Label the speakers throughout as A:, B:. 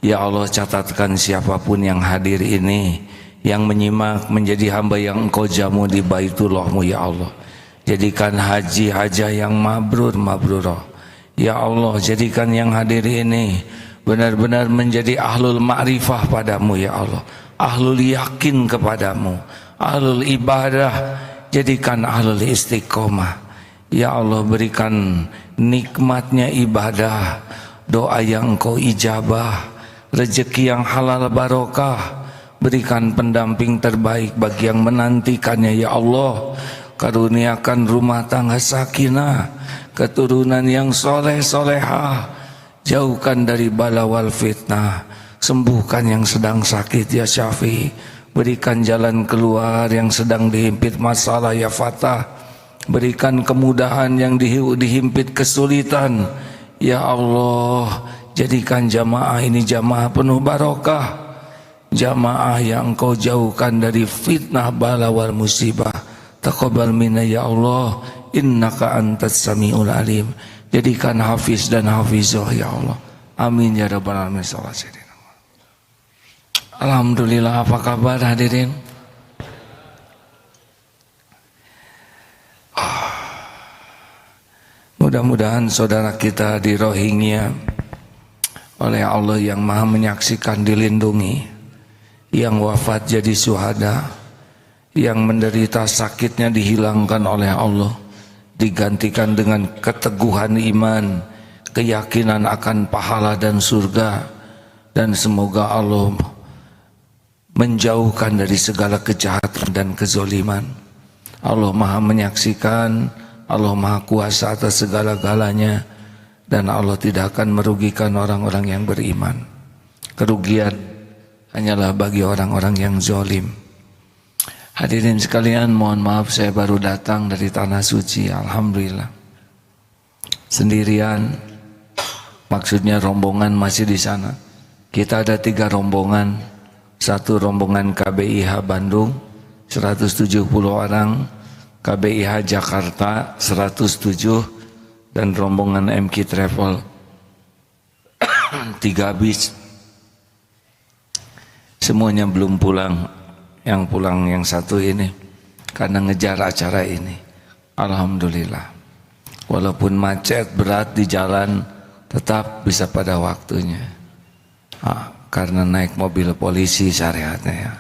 A: Ya Allah, catatkan siapapun yang hadir ini, yang menyimak menjadi hamba yang Engkau jamu di Baitullah-Mu ya Allah. Jadikan haji hajah yang mabrur mabrurah. Ya Allah, jadikan yang hadir ini benar-benar menjadi ahlul ma'rifah padamu ya Allah, ahlul yakin kepadamu, ahlul ibadah, jadikan ahlul istiqomah. Ya Allah, berikan nikmatnya ibadah, doa yang Engkau ijabah, rezeki yang halal barokah, berikan pendamping terbaik bagi yang menantikannya ya Allah. Karuniakan rumah tangga sakinah, keturunan yang soleh solehah, jauhkan dari bala wal fitnah, sembuhkan yang sedang sakit ya Syafi, berikan jalan keluar yang sedang dihimpit masalah ya Fatah, berikan kemudahan yang dihimpit kesulitan ya Allah. Jadikan jamaah ini jamaah penuh barokah, jamaah yang Engkau jauhkan dari fitnah bala wal musibah. Taqabbal minna ya Allah, innaka antas samiul alim. Jadikan hafiz dan hafizah ya Allah, amin ya rabbal alamin. Alhamdulillah, apa kabar hadirin? Mudah-mudahan saudara kita di Rohingya oleh Allah yang maha menyaksikan dilindungi, yang wafat jadi syuhada, yang menderita sakitnya dihilangkan oleh Allah, digantikan dengan keteguhan iman, keyakinan akan pahala dan surga. Dan semoga Allah menjauhkan dari segala kejahatan dan kezoliman. Allah maha menyaksikan, Allah maha kuasa atas segala-galanya, dan Allah tidak akan merugikan orang-orang yang beriman. Kerugian hanyalah bagi orang-orang yang zolim. Hadirin sekalian, mohon maaf saya baru datang dari Tanah Suci. Alhamdulillah sendirian, maksudnya rombongan masih di sana. Kita ada 3 rombongan, satu rombongan KBIH Bandung 170 orang, KBIH Jakarta 107, dan rombongan MK Travel 3 bis. Semuanya belum pulang. Yang pulang yang satu ini karena ngejar acara ini. Alhamdulillah, walaupun macet berat di jalan tetap bisa pada waktunya, karena naik mobil polisi syariatnya ya.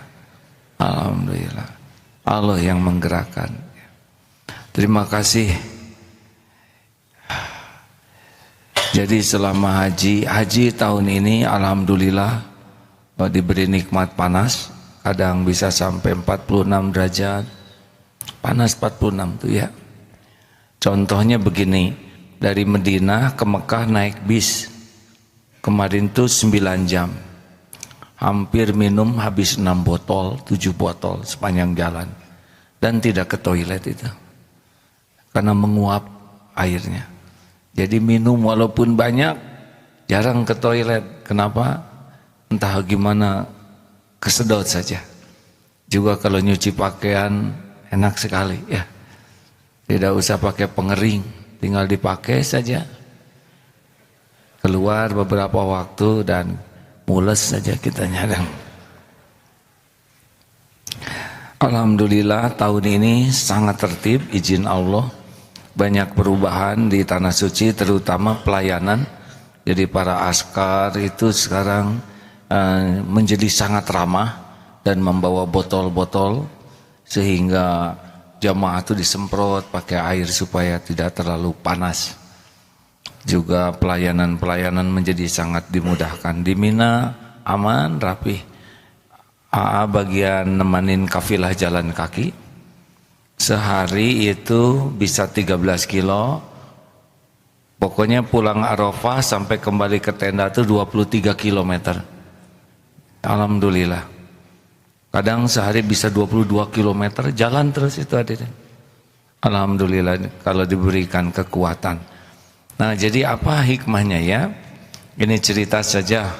A: Alhamdulillah, Allah yang menggerakkan. Terima kasih. Jadi selama haji tahun ini alhamdulillah diberi nikmat panas. Kadang bisa sampai 46 derajat, panas 46 tuh ya. Contohnya begini, dari Madinah ke Mekah naik bis, kemarin tuh 9 jam, hampir minum habis 6 botol, 7 botol sepanjang jalan, dan tidak ke toilet itu, karena menguap airnya. Jadi minum walaupun banyak, jarang ke toilet. Kenapa? Entah gimana, kesedot saja. Juga kalau nyuci pakaian enak sekali ya, tidak usah pakai pengering, tinggal dipakai saja, keluar beberapa waktu dan mules saja kita nyadang. Alhamdulillah tahun ini sangat tertib, izin Allah. Banyak perubahan di Tanah Suci, terutama pelayanan. Jadi para askar itu sekarang menjadi sangat ramah dan membawa botol-botol, sehingga jamaah itu disemprot pakai air supaya tidak terlalu panas. Juga pelayanan-pelayanan menjadi sangat dimudahkan. Di Mina aman, rapih. AA bagian nemanin kafilah jalan kaki, sehari itu bisa 13 kilo. Pokoknya pulang Arafah sampai kembali ke tenda itu 23 kilometer. Alhamdulillah. Kadang sehari bisa 22 km jalan terus itu hadirin. Alhamdulillah kalau diberikan kekuatan. Nah, jadi apa hikmahnya ya? Ini cerita saja.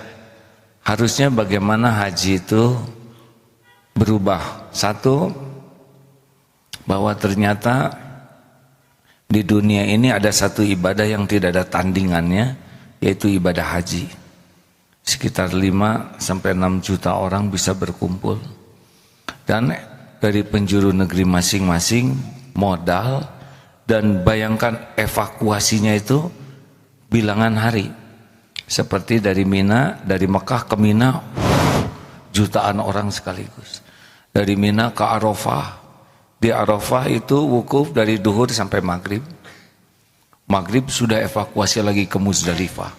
A: Harusnya bagaimana haji itu berubah. Satu, bahwa ternyata di dunia ini ada satu ibadah yang tidak ada tandingannya, yaitu ibadah haji. sekitar 5 sampai 6 juta orang bisa berkumpul. Dan dari penjuru negeri masing-masing modal, dan bayangkan evakuasinya itu bilangan hari. Seperti dari Mina, dari Mekah ke Mina, jutaan orang sekaligus. Dari Mina ke Arafah. Di Arafah itu wukuf dari duhur sampai maghrib. Maghrib sudah evakuasi lagi ke Muzdalifah.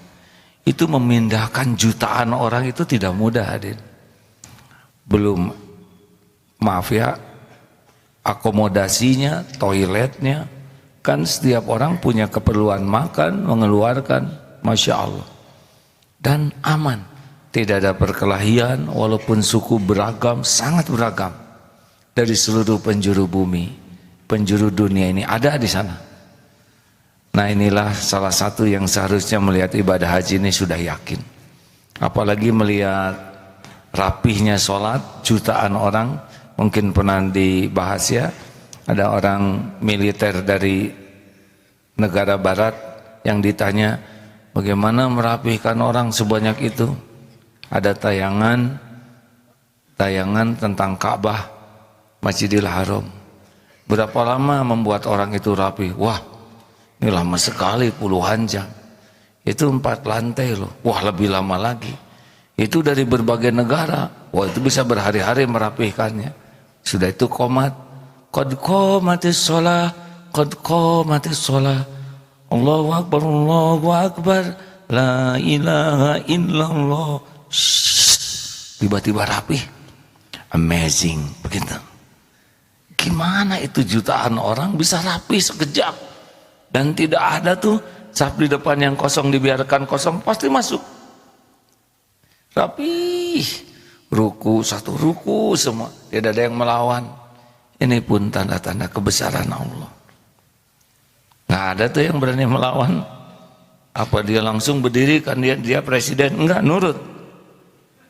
A: Itu memindahkan jutaan orang itu tidak mudah, hadir. Belum, maaf ya, akomodasinya, toiletnya, kan setiap orang punya keperluan makan, mengeluarkan, Masya Allah. Dan aman, tidak ada perkelahian, walaupun suku beragam, sangat beragam. Dari seluruh penjuru bumi, penjuru dunia ini ada di sana. Nah, inilah salah satu yang seharusnya melihat ibadah haji ini sudah yakin. Apalagi melihat rapihnya sholat, jutaan orang, mungkin pernah dibahas ya, ada orang militer dari negara barat yang ditanya, bagaimana merapihkan orang sebanyak itu? Ada tayangan tentang Ka'bah, Masjidil Haram. Berapa lama membuat orang itu rapi? Wah, ini lama sekali, puluhan jam. Itu 4 lantai loh. Wah, lebih lama lagi. Itu dari berbagai negara. Wah, itu bisa berhari-hari merapihkannya. Sudah itu qomat. Qad qomatis sholah, qad qomatis sholah. Allahu Akbar, Allahu Akbar. La ilaha illallah. Tiba-tiba rapi. Amazing, begitu. Gimana itu jutaan orang bisa rapi sekejap? Dan tidak ada tuh saf di depan yang kosong dibiarkan kosong, pasti masuk. Rapi, ruku, satu ruku semua, tidak ada yang melawan. Ini pun tanda-tanda kebesaran Allah. Nggak ada tuh yang berani melawan. Apa dia langsung berdiri kan dia presiden? Enggak, nurut.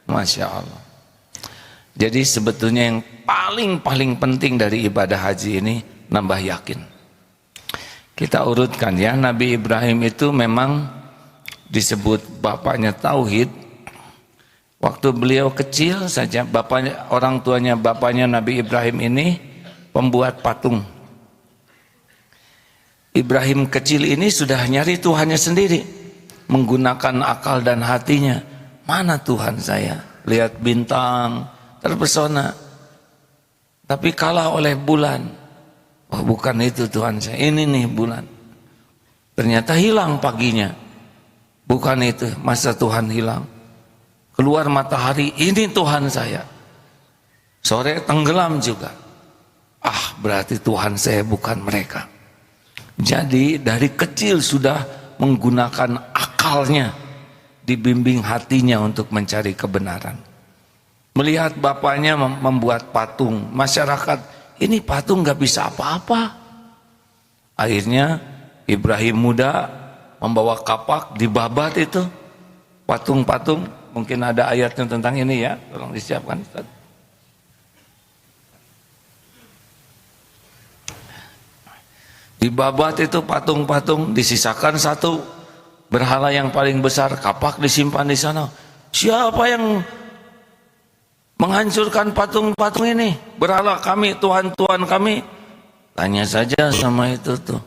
A: Masya Allah. Jadi sebetulnya yang paling penting dari ibadah haji ini nambah yakin. Kita urutkan ya, Nabi Ibrahim itu memang disebut bapaknya tauhid. Waktu beliau kecil saja, orang tuanya bapaknya Nabi Ibrahim ini pembuat patung. Ibrahim kecil ini sudah nyari Tuhannya sendiri, menggunakan akal dan hatinya. Mana Tuhan saya? Lihat bintang, terpesona. Tapi kalah oleh bulan. Oh, bukan itu Tuhan saya, ini nih bulan. Ternyata hilang paginya. Bukan itu, masa Tuhan hilang. Keluar matahari, ini Tuhan saya. Sore tenggelam juga. Ah, berarti Tuhan saya bukan mereka. Jadi dari kecil sudah menggunakan akalnya, dibimbing hatinya untuk mencari kebenaran. Melihat bapaknya membuat patung, masyarakat, ini patung gak bisa apa-apa. Akhirnya Ibrahim muda membawa kapak, dibabat itu patung-patung. Mungkin ada ayatnya tentang ini ya, tolong disiapkan Ustaz. Dibabat itu patung-patung, disisakan satu berhala yang paling besar, kapak disimpan di sana. Siapa yang menghancurkan patung-patung ini? Berhala kami, Tuhan-Tuhan kami. Tanya saja sama itu tuh,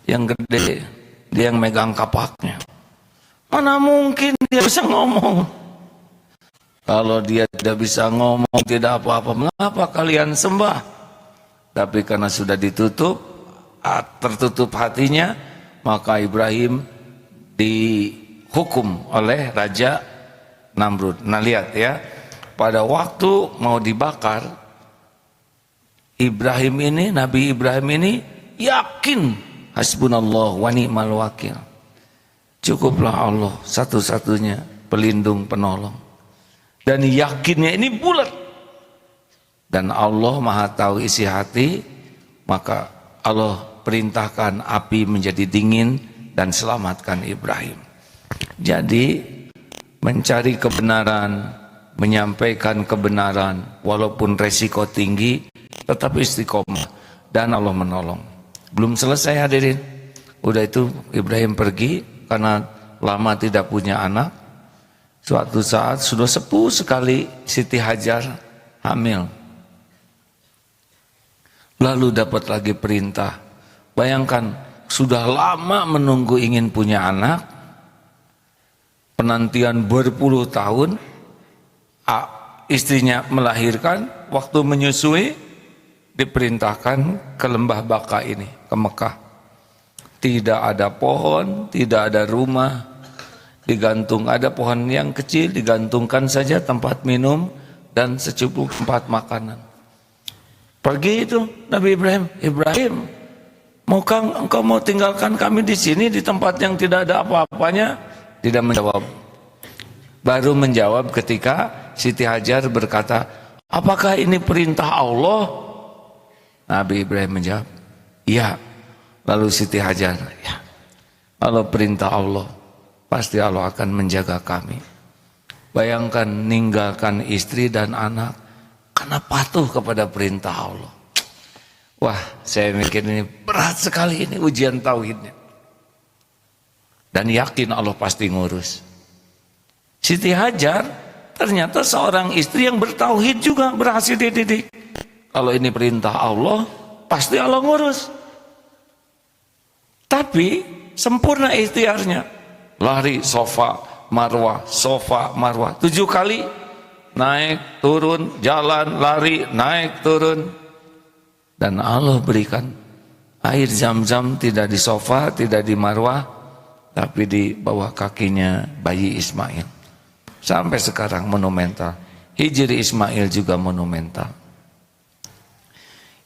A: yang gede, dia yang megang kapaknya. Mana mungkin dia bisa ngomong? Kalau dia tidak bisa ngomong, tidak apa-apa, mengapa kalian sembah? Tapi karena sudah ditutup, tertutup hatinya, maka Ibrahim dihukum oleh Raja Namrud. Nah lihat ya, pada waktu mau dibakar, Ibrahim ini, Nabi Ibrahim ini yakin, hasbunallah wa ni'mal wakil. Cukuplah Allah satu-satunya pelindung penolong. Dan yakinnya ini bulat. Dan Allah Maha tahu isi hati, maka Allah perintahkan api menjadi dingin dan selamatkan Ibrahim. Jadi mencari kebenaran, menyampaikan kebenaran walaupun resiko tinggi, tetap istiqomah dan Allah menolong. Belum selesai hadirin, udah itu Ibrahim pergi karena lama tidak punya anak. Suatu saat sudah sepuh sekali Siti Hajar hamil. Lalu dapat lagi perintah. Bayangkan, sudah lama menunggu ingin punya anak, penantian berpuluh tahun, istrinya melahirkan, waktu menyusui diperintahkan ke lembah Baka ini, ke Mekah. Tidak ada pohon, tidak ada rumah, digantung, ada pohon yang kecil, digantungkan saja tempat minum dan secukup tempat makanan. Pergi itu Nabi Ibrahim, Ibrahim, maukah engkau mau tinggalkan kami di sini di tempat yang tidak ada apa-apanya? Tidak menjawab. Baru menjawab ketika Siti Hajar berkata, apakah ini perintah Allah? Nabi Ibrahim menjawab, iya. Lalu Siti Hajar, ya, kalau perintah Allah, pasti Allah akan menjaga kami. Bayangkan ninggalkan istri dan anak karena patuh kepada perintah Allah. Wah, saya mikir ini berat sekali, ini ujian tauhidnya. Dan yakin Allah pasti ngurus. Siti Hajar ternyata seorang istri yang bertauhid juga, berhasil dididik. Kalau ini perintah Allah, pasti Allah ngurus. Tapi sempurna ikhtiarnya. Lari sofa marwah 7 kali, naik turun, jalan lari, naik turun. Dan Allah berikan air zam-zam tidak di sofa, tidak di marwah, tapi di bawah kakinya bayi Ismail. Sampai sekarang monumental. Hijri Ismail juga monumental.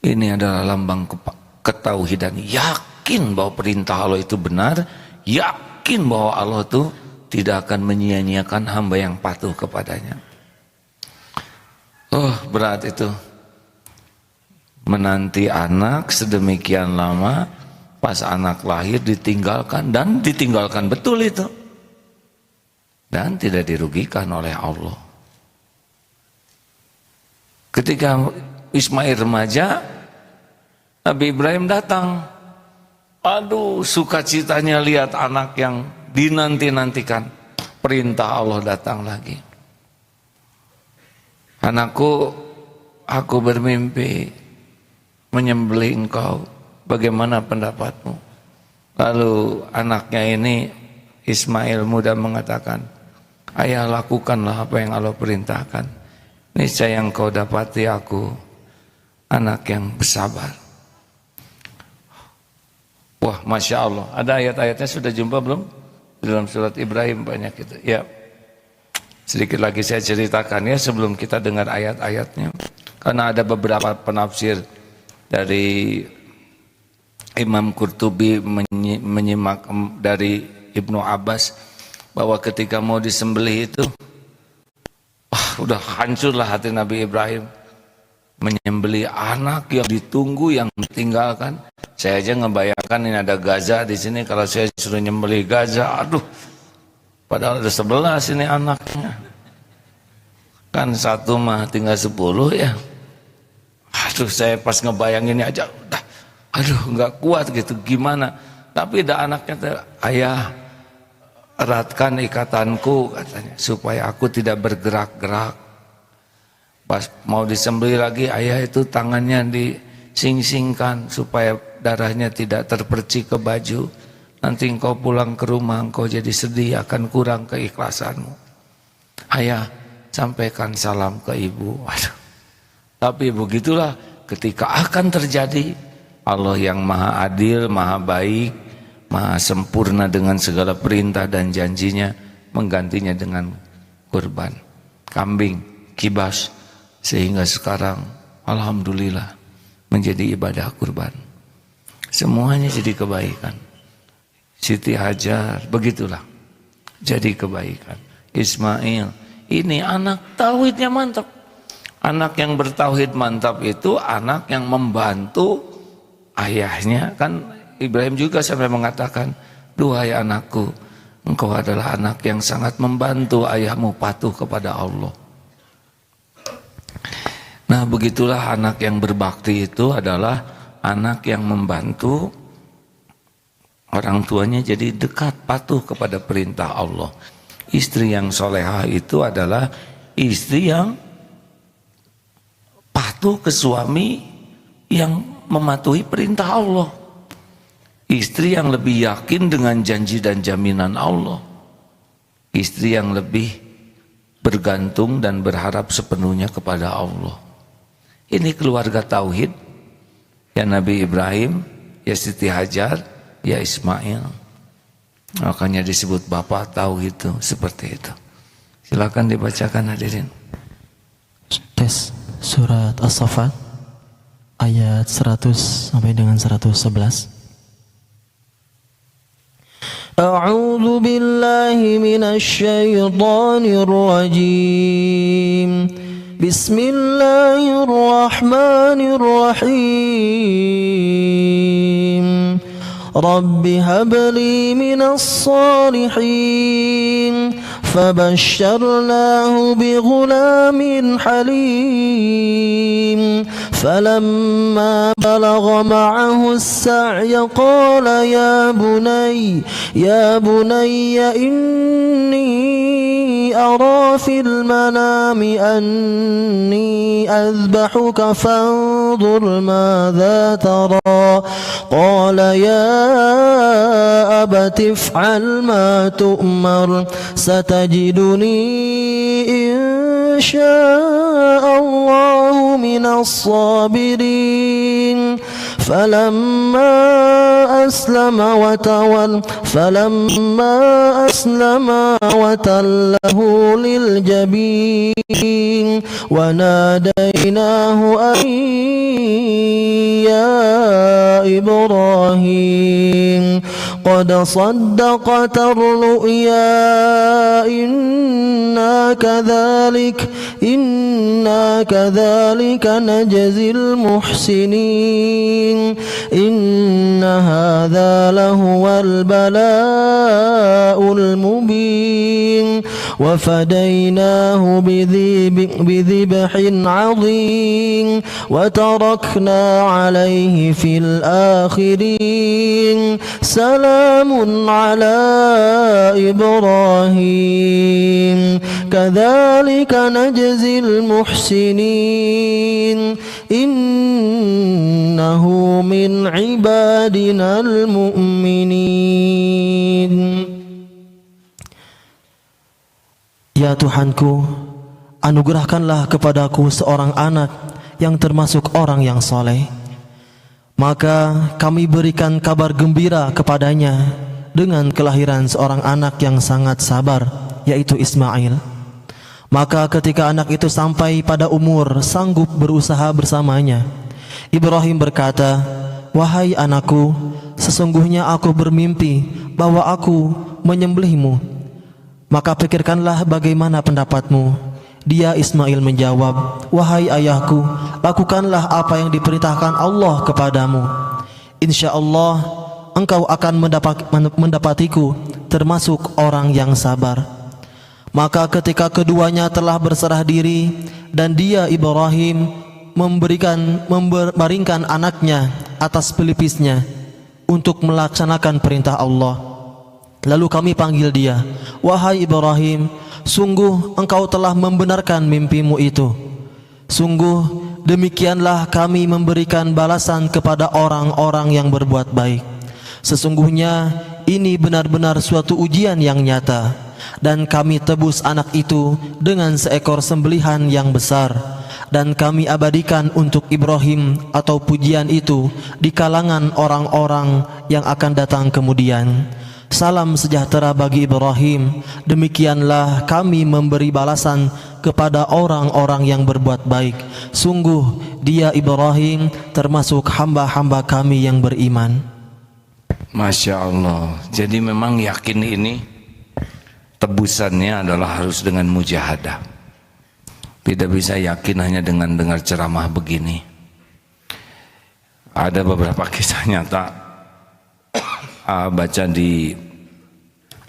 A: Ini adalah lambang ketauhidan. Yakin bahwa perintah Allah itu benar, yakin bahwa Allah itu tidak akan menyia-nyiakan hamba yang patuh kepadanya. Oh, berat itu. Menanti anak sedemikian lama, pas anak lahir ditinggalkan, dan ditinggalkan betul itu. Dan tidak dirugikan oleh Allah. Ketika Ismail remaja, Nabi Ibrahim datang. Aduh, sukacitanya lihat anak yang dinanti-nantikan. Perintah Allah datang lagi. Anakku, aku bermimpi menyembelih engkau. Bagaimana pendapatmu? Lalu anaknya ini, Ismail muda mengatakan, ayah, lakukanlah apa yang Allah perintahkan. Niscaya engkau dapati aku anak yang bersabar. Wah, Masya Allah. Ada ayat-ayatnya, sudah jumpa belum? Dalam surat Ibrahim banyak itu. Ya, sedikit lagi saya ceritakan ya sebelum kita dengar ayat-ayatnya. Karena ada beberapa penafsir dari Imam Qurtubi menyimak dari Ibnu Abbas bahwa ketika mau disembelih itu, udah hancurlah hati Nabi Ibrahim. Menyembelih anak yang ditunggu, yang ditinggalkan. Saya aja ngebayangkan ini ada Gaza di sini, kalau saya suruh nyembelih Gaza, aduh, padahal ada 11 ini anaknya. Kan satu mah tinggal 10 ya. Aduh, saya pas ngebayangin aja, udah, aduh, nggak kuat gitu, gimana? Tapi ada anaknya, ayah, eratkan ikatanku, katanya, supaya aku tidak bergerak-gerak. Pas mau disembelih lagi, ayah itu tangannya dising-singkan supaya darahnya tidak terpercik ke baju. Nanti engkau pulang ke rumah, engkau jadi sedih, akan kurang keikhlasanmu. Ayah, sampaikan salam ke ibu. Waduh. Tapi begitulah ketika akan terjadi, Allah yang maha adil, maha baik, maha sempurna dengan segala perintah dan janjinya, menggantinya dengan kurban kambing, kibas. Sehingga sekarang alhamdulillah menjadi ibadah kurban. Semuanya jadi kebaikan. Siti Hajar begitulah, jadi kebaikan. Ismail ini anak tauhidnya mantap. Anak yang bertauhid mantap itu anak yang membantu ayahnya. Kan Ibrahim juga sampai mengatakan, duhai anakku, engkau adalah anak yang sangat membantu ayahmu patuh kepada Allah. Nah, begitulah anak yang berbakti itu adalah anak yang membantu orang tuanya jadi dekat, patuh kepada perintah Allah. Istri yang solehah itu adalah istri yang patuh ke suami, yang mematuhi perintah Allah. Istri yang lebih yakin dengan janji dan jaminan Allah. Istri yang lebih bergantung dan berharap sepenuhnya kepada Allah. Ini keluarga tauhid. Ya Nabi Ibrahim, ya Siti Hajar, ya Ismail. Makanya disebut bapak tauhid itu seperti itu. Silakan dibacakan hadirin.
B: Tes surat As-Saffat ayat 100 sampai dengan 111. A'udzu billahi minasy syaithanir rajim. Bismillahirrahmanirrahim. Rabbi habli minas salihin. فبشرناه بغلام حليم فلما بلغ معه السعي قال يا بني إني أرى في المنام أني أذبحك فانظر ماذا ترى قال يا أبت افعل ما تؤمر ستجدني إن شاء الله من الصابرين فلما أسلم وتله للجبين وناديناه أن يا إبراهيم قد صدقت الرؤيا إنا كذلك نجزي المحسنين إن هذا لهو البلاء المبين وفديناه بذبح عظيم وتركنا عليه في الآخرين سلام على إبراهيم كذلك نجزي المحسنين إنه من عبادنا المؤمنين. Ya Tuhanku, anugerahkanlah kepadaku seorang anak yang termasuk orang yang soleh. Maka kami berikan kabar gembira kepadanya dengan kelahiran seorang anak yang sangat sabar, yaitu Ismail. Maka ketika anak itu sampai pada umur sanggup berusaha bersamanya, Ibrahim berkata, "Wahai anakku, sesungguhnya aku bermimpi bahwa aku menyembelihmu. Maka pikirkanlah bagaimana pendapatmu." Dia Ismail menjawab, "Wahai ayahku, lakukanlah apa yang diperintahkan Allah kepadamu. Insya Allah engkau akan mendapatiku termasuk orang yang sabar." Maka ketika keduanya telah berserah diri dan dia Ibrahim membaringkan anaknya atas pelipisnya untuk melaksanakan perintah Allah, lalu kami panggil dia, "Wahai Ibrahim, sungguh engkau telah membenarkan mimpimu itu. Sungguh demikianlah kami memberikan balasan kepada orang-orang yang berbuat baik. Sesungguhnya ini benar-benar suatu ujian yang nyata. Dan kami tebus anak itu dengan seekor sembelihan yang besar. Dan kami abadikan untuk Ibrahim atau pujian itu di kalangan orang-orang yang akan datang kemudian. Salam sejahtera bagi Ibrahim. Demikianlah kami memberi balasan kepada orang-orang yang berbuat baik. Sungguh dia Ibrahim termasuk hamba-hamba kami yang beriman."
A: Masya Allah. Jadi memang yakin ini tebusannya adalah harus dengan mujahadah. Tidak bisa yakin hanya dengan dengar ceramah begini. Ada beberapa kisah nyata baca di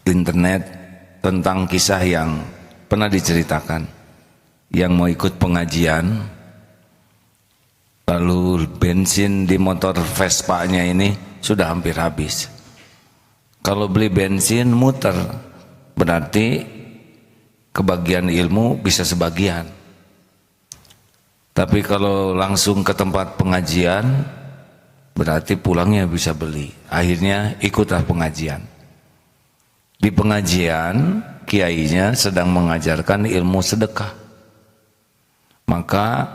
A: internet tentang kisah yang pernah diceritakan. Yang mau ikut pengajian, lalu bensin di motor Vespa-nya ini sudah hampir habis. Kalau beli bensin muter, berarti kebagian ilmu bisa sebagian. Tapi kalau langsung ke tempat pengajian, berarti pulangnya bisa beli. Akhirnya ikutlah pengajian. Di pengajian, kiainya sedang mengajarkan ilmu sedekah. Maka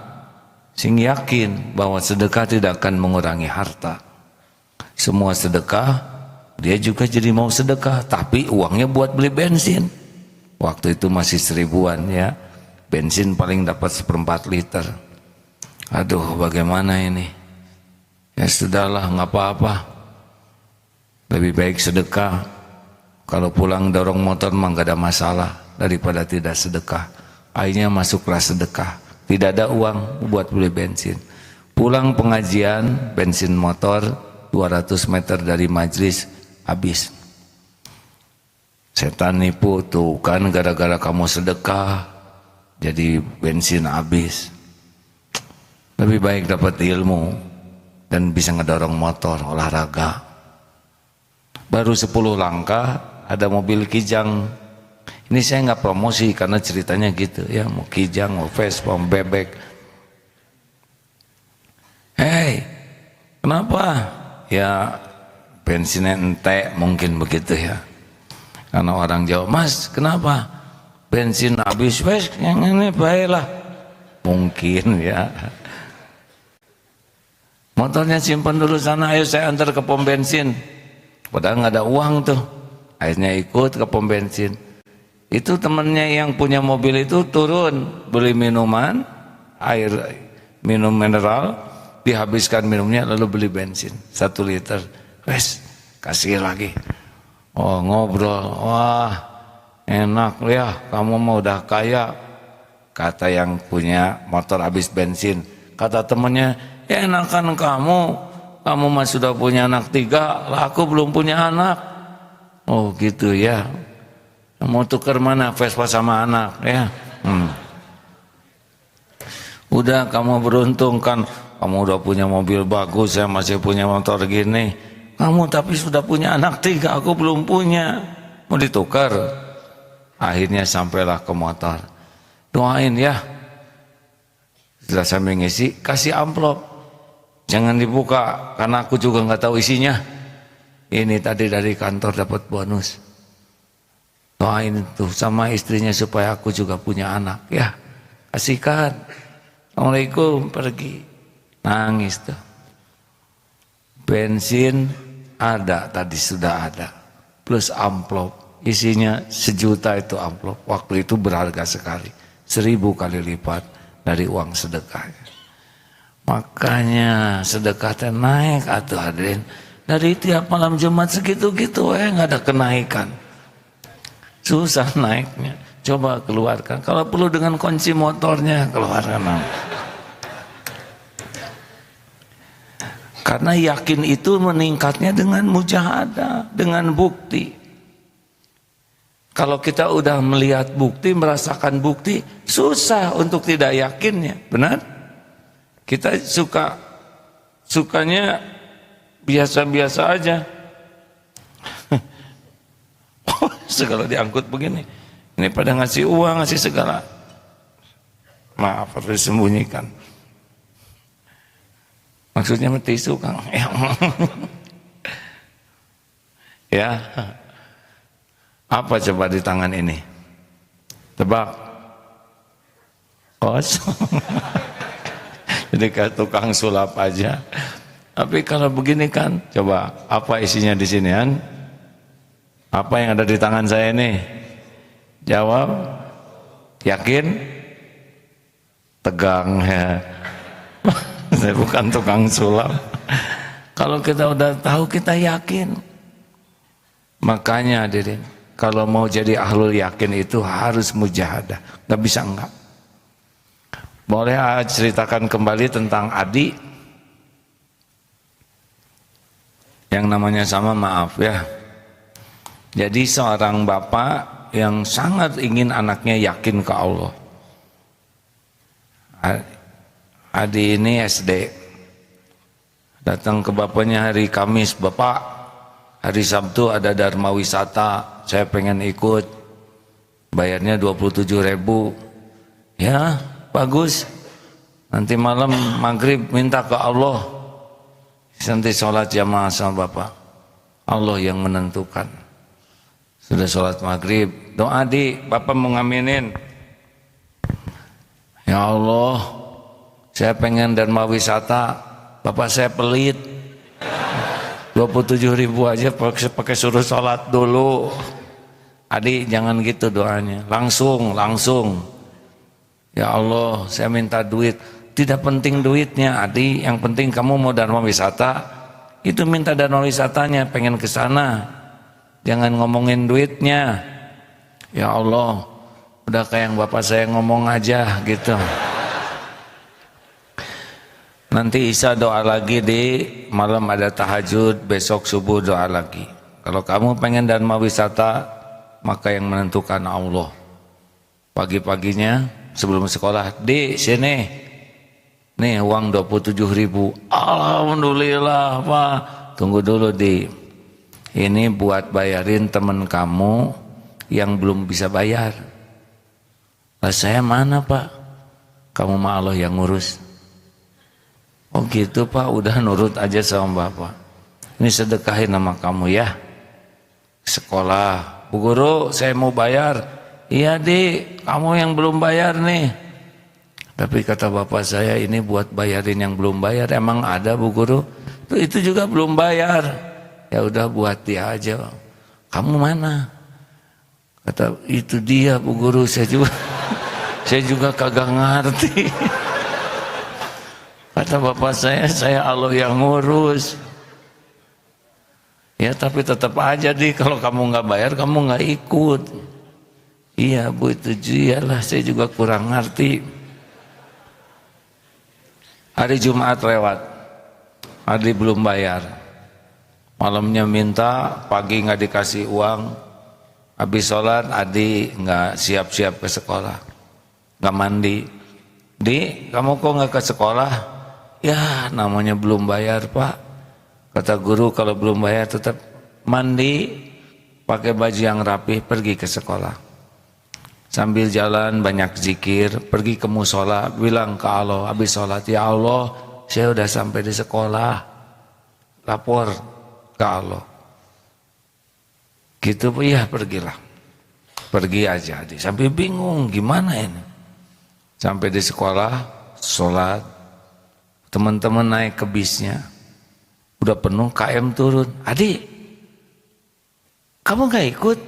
A: sing yakin bahwa sedekah tidak akan mengurangi harta. Semua sedekah, dia juga jadi mau sedekah, tapi uangnya buat beli bensin. Waktu itu masih 1000-an ya, bensin paling dapat 1/4 liter. Aduh, bagaimana ini? Ya sudahlah, nggak apa-apa. Lebih baik sedekah. Kalau pulang dorong motor mah nggak ada masalah daripada tidak sedekah. Akhirnya masuklah sedekah. Tidak ada uang buat beli bensin. Pulang pengajian, bensin motor 200 meter dari majlis habis. Setan nipu tuh kan, gara-gara kamu sedekah jadi bensin habis. Lebih baik dapat ilmu dan bisa ngedorong motor olahraga. Baru 10 langkah ada mobil Kijang. Ini saya nggak promosi karena ceritanya gitu ya, mau Kijang, mau Vespa, mau bebek. Hei, kenapa? Ya bensinnya entek, mungkin begitu ya. Karena orang Jawa, Mas kenapa? Bensin habis, wes yang ini baiklah. Mungkin ya. Motornya simpan dulu sana, ayo saya antar ke pom bensin. Padahal nggak ada uang tuh. Akhirnya ikut ke pom bensin. Itu temennya yang punya mobil itu turun beli minuman, air minum mineral, dihabiskan minumnya lalu beli bensin 1 liter. Wes, kasih lagi. Oh, ngobrol. Wah, enak ya, kamu mau udah kaya. Kata yang punya motor habis bensin. Kata temennya, ya enakan kamu mah sudah punya anak 3, lah aku belum punya anak. Oh gitu ya. Mau tukar mana Vespa sama anak ya? Udah, kamu beruntung kan, kamu udah punya mobil bagus, saya masih punya motor gini. Kamu tapi sudah punya anak 3, aku belum punya. Mau ditukar? Akhirnya sampailah ke motor. Doain ya. Setelah saya mengisi, kasih amplop. Jangan dibuka karena aku juga nggak tahu isinya. Ini tadi dari kantor dapat bonus. Doain tuh sama istrinya supaya aku juga punya anak ya. Kasihkan. Assalamualaikum, pergi. Nangis tuh. Bensin ada, tadi sudah ada. Plus amplop. Isinya 1 juta itu amplop. Waktu itu berharga sekali. 1000 kali lipat dari uang sedekahnya. Makanya sedekah naik atuh hadirin. Dari tiap malam Jumat segitu-gitu nggak ada kenaikan. Susah naiknya. Coba keluarkan. Kalau perlu dengan kunci motornya keluarkan. Karena yakin itu meningkatnya dengan mujahadah, dengan bukti. Kalau kita udah melihat bukti, merasakan bukti, susah untuk tidak yakinnya, benar? Kita sukanya biasa-biasa aja. Segala diangkut begini. Ini pada ngasih uang, ngasih segala. Maaf, harus disembunyikan. Maksudnya tisu, Kang. Ya. Apa coba di tangan ini? Tebak. Kosong. Jadi kayak tukang sulap aja. Tapi kalau begini kan, coba apa isinya di sini kan? Apa yang ada di tangan saya ini? Jawab. Yakin? Tegang ya. Saya bukan tukang sulap. Kalau kita udah tahu, kita yakin. Makanya hadirin, kalau mau jadi ahlul yakin itu harus mujahadah. Gak bisa enggak. Boleh ceritakan kembali tentang Adi yang namanya sama, maaf ya. Jadi seorang bapak yang sangat ingin anaknya yakin ke Allah. Adi ini SD, datang ke bapaknya hari Kamis, Bapak hari Sabtu ada Dharma Wisata, saya pengen ikut. bayarnya 27.000. Ya bagus, nanti malam maghrib minta ke Allah, nanti sholat jamaah sama bapak, Allah yang menentukan. Sudah sholat maghrib, doa di bapak mau ngaminin, ya Allah saya pengen Dharma Wisata, bapak saya pelit, 27.000 aja pakai suruh sholat dulu. Adik jangan gitu doanya, langsung. Ya Allah saya minta duit, tidak penting duitnya adik, yang penting kamu mau Dharma Wisata, itu minta Dharma Wisatanya, pengen ke sana, jangan ngomongin duitnya. Ya Allah udah kayak yang bapak saya ngomong aja gitu. Nanti Isya doa lagi, di malam ada tahajud, besok subuh doa lagi. Kalau kamu pengen Dharma Wisata, maka yang menentukan Allah. Pagi-paginya sebelum sekolah, di sini nih uang 27.000. Alhamdulillah Pak, tunggu dulu di, ini buat bayarin temen kamu yang belum bisa bayar. Lah saya mana Pak? Kamu mah Allah yang ngurus. Oh gitu Pak, udah nurut aja sama bapak. Ini sedekahin nama kamu ya, sekolah. Bu guru saya mau bayar. Iya di, kamu yang belum bayar nih. Tapi kata bapak saya, ini buat bayarin yang belum bayar. Emang ada bu guru? Itu juga belum bayar. Ya udah buat dia aja. Kamu mana? Kata itu dia bu guru, saya juga kagak ngerti. Kata bapak saya Allah yang ngurus. Ya tapi tetap aja di, kalau kamu nggak bayar kamu nggak ikut. Iya bu, itu iyalah, saya juga kurang ngerti. Hari Jumat lewat, Adi belum bayar, malamnya minta, pagi nggak dikasih uang. Habis sholat Adi nggak siap-siap ke sekolah, nggak mandi. Di, kamu kok nggak ke sekolah? Ya namanya belum bayar Pak. Kata guru kalau belum bayar tetap mandi, pakai baju yang rapi, pergi ke sekolah. Sambil jalan banyak zikir, pergi ke musola, bilang ke Allah habis sholat, ya Allah saya udah sampai di sekolah, lapor ke Allah. Gitu ya, pergilah, pergi aja. Sampai bingung gimana ini. Sampai di sekolah, sholat, teman-teman naik ke bisnya, udah penuh, KM turun. Adik, kamu gak ikut?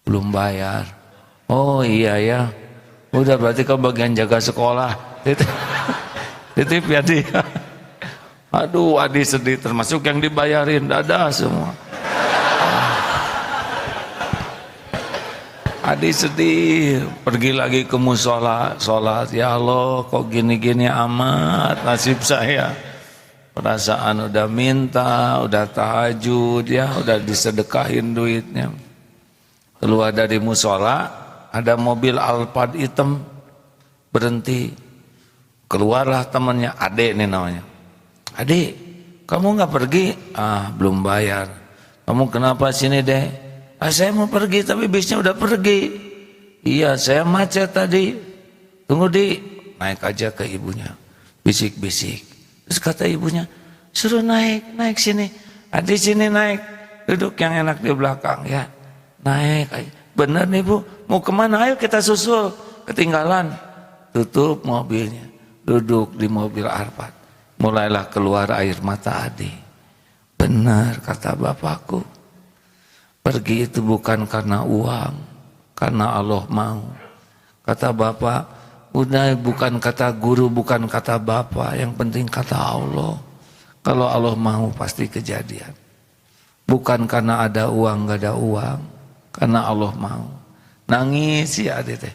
A: Belum bayar. Oh iya ya, udah berarti kau bagian jaga sekolah. Titip ya dia. Aduh Adi sedih, termasuk yang dibayarin, dadah semua. Adi sedih, pergi lagi ke musola, sholat. Ya Allah kok gini-gini amat nasib saya. Perasaan udah minta, udah tahajud ya, udah disedekahin duitnya. Keluar dari musola, ada mobil Alphard hitam berhenti. Keluarlah temannya, Ade nih namanya. Ade, kamu nggak pergi? Ah belum bayar. Kamu kenapa sini deh? Ah, saya mau pergi tapi bisnya udah pergi. Iya saya macet tadi. Tunggu di, naik aja ke ibunya, bisik-bisik. Terus kata ibunya, suruh naik sini. Adik sini naik, duduk yang enak di belakang ya. Naik aja. Bener nih bu, mau kemana? Ayo kita susul. Ketinggalan. Tutup mobilnya, duduk di mobil Alphard. Mulailah keluar air mata Adi. Benar kata bapakku. Pergi itu bukan karena uang, karena Allah mau. Kata bapak, udah bukan kata guru, bukan kata bapak, yang penting kata Allah. Kalau Allah mau pasti kejadian. Bukan karena ada uang, gak ada uang, karena Allah mau. Nangis ya adik teh.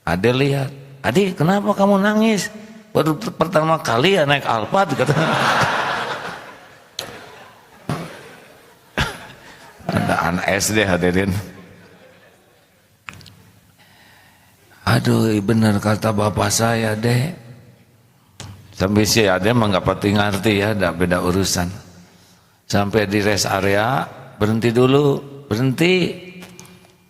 A: Adik lihat, adik kenapa kamu nangis? Baru pertama kali ya naik Alphard kata. Ada anak SD hadirin. Aduh bener kata bapak saya deh. Sampai si Ade mah gak pati ngerti ya, ada beda urusan. Sampai di rest area, berhenti dulu, berhenti.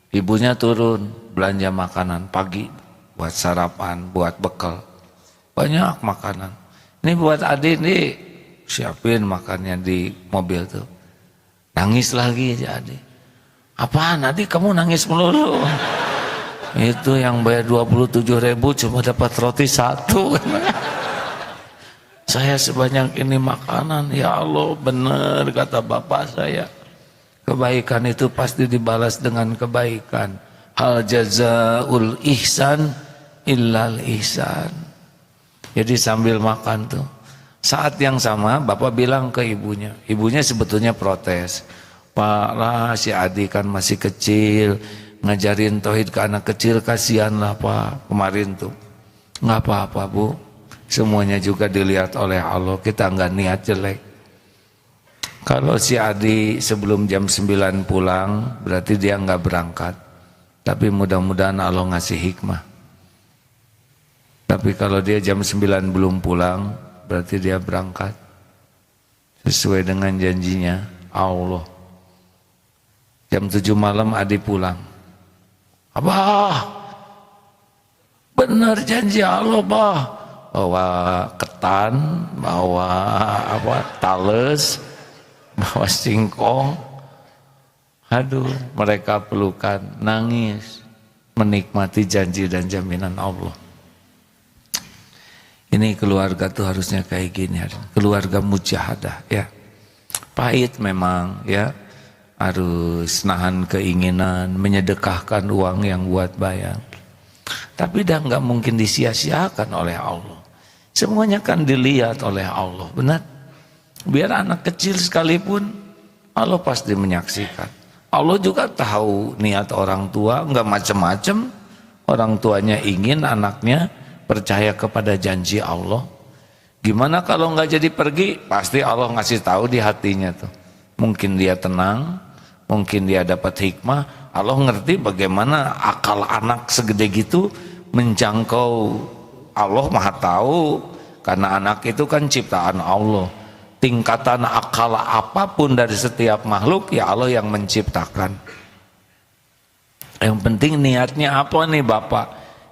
A: Ibunya turun belanja makanan pagi buat sarapan, buat bekal. Banyak makanan. Ini buat adik nih, siapin makannya di mobil tuh. Nangis lagi aja adik. Apaan adik, kamu nangis melulu? Itu yang bayar 27.000 cuma dapat roti 1. Saya sebanyak ini makanan, ya Allah, benar kata bapak saya. Kebaikan itu pasti dibalas dengan kebaikan. Hal jazaul ihsan illal ihsan. Jadi sambil makan tuh, saat yang sama bapak bilang ke ibunya. Ibunya sebetulnya protes. Pak lah, si Adi kan masih kecil, ngajarin tauhid ke anak kecil, kasihan lah Pak. Kemarin tuh nggak apa-apa Bu, semuanya juga dilihat oleh Allah, kita nggak niat jelek. Kalau si Adi sebelum jam 9 pulang, berarti dia nggak berangkat. Tapi mudah-mudahan Allah ngasih hikmah. Tapi kalau dia jam 9 belum pulang, berarti dia berangkat. Sesuai dengan janjinya Allah. Jam 7 malam Adi pulang. Abah, benar janji Allah, Bah. Bawa ketan, bawa tales, bawa singkong. Aduh, mereka pelukan, nangis, menikmati janji dan jaminan Allah. Ini keluarga tuh harusnya kayak gini, keluarga mujahadah ya. Pahit memang ya, harus nahan keinginan, menyedekahkan uang yang buat bayar. Tapi dah nggak mungkin disia-siakan oleh Allah. Semuanya kan dilihat oleh Allah, benar? Biar anak kecil sekalipun, Allah pasti menyaksikan. Allah juga tahu niat orang tua, nggak macam-macam. Orang tuanya ingin anaknya percaya kepada janji Allah. Gimana kalau nggak jadi pergi? Pasti Allah ngasih tahu di hatinya tuh. Mungkin dia tenang, mungkin dia dapat hikmah. Allah ngerti bagaimana akal anak segede gitu menjangkau. Allah Maha tahu, karena anak itu kan ciptaan Allah. Tingkatan akal apapun dari setiap makhluk, ya Allah yang menciptakan. Yang penting niatnya apa nih Bapak?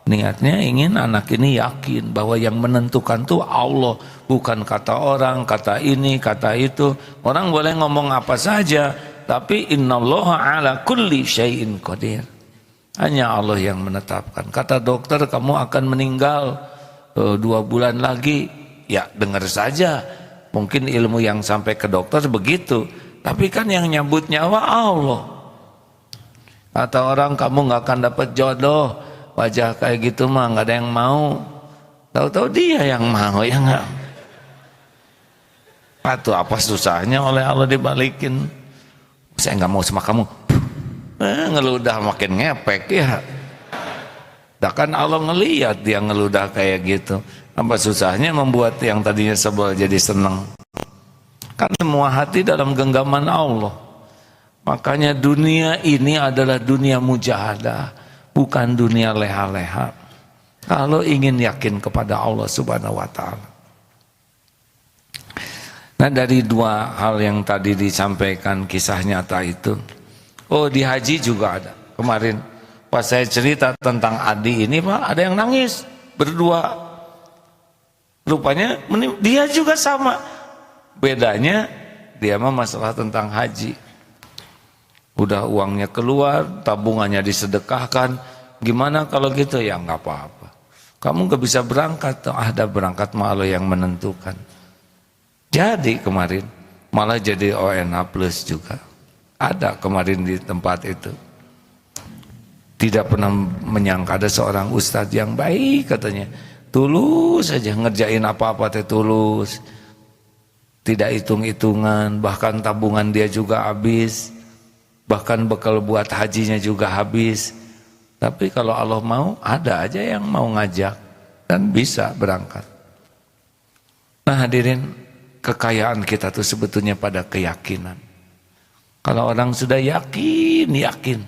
A: Niatnya ingin anak ini yakin bahwa yang menentukan tuh Allah, bukan kata orang, kata ini, kata itu. Orang boleh ngomong apa saja, tapi innallaha ala kulli syai'in qadir. Hanya Allah yang menetapkan. Kata dokter kamu akan meninggal 2 bulan lagi, ya dengar saja. Mungkin ilmu yang sampai ke dokter begitu, tapi kan yang nyambut nyawa Allah. Kata orang kamu nggak akan dapat jodoh, wajah kayak gitu mah nggak ada yang mau. Tahu-tahu dia yang mau, ya nggak? Atau apa susahnya oleh Allah dibalikin? Saya nggak mau sama kamu. Ngeludah makin ngepek ya. Dah kan Allah ngelihat dia ngeludah kayak gitu. Apa susahnya membuat yang tadinya sebel jadi senang? Kan semua hati dalam genggaman Allah. Makanya dunia ini adalah dunia mujahadah, bukan dunia leha-leha. Kalau ingin yakin kepada Allah Subhanahu wa ta'ala. Nah, dari 2 hal yang tadi disampaikan kisah nyata itu, oh di haji juga ada. Kemarin pas saya cerita tentang Adi ini Pak, ada yang nangis berdua. Rupanya dia juga sama. Bedanya dia mah masalah tentang haji. Udah uangnya keluar, tabungannya disedekahkan. Gimana kalau gitu? Ya nggak apa-apa. Kamu nggak bisa berangkat, ada berangkat malah yang menentukan. Jadi kemarin malah jadi ONA plus juga. Ada kemarin di tempat itu. Tidak pernah menyangka ada seorang ustadz yang baik katanya. Tulus saja ngerjain apa-apa teh tulus. Tidak hitung-hitungan, bahkan tabungan dia juga habis. Bahkan bekal buat hajinya juga habis. Tapi kalau Allah mau, ada aja yang mau ngajak dan bisa berangkat. Nah hadirin, kekayaan kita tuh sebetulnya pada keyakinan. Kalau orang sudah yakin,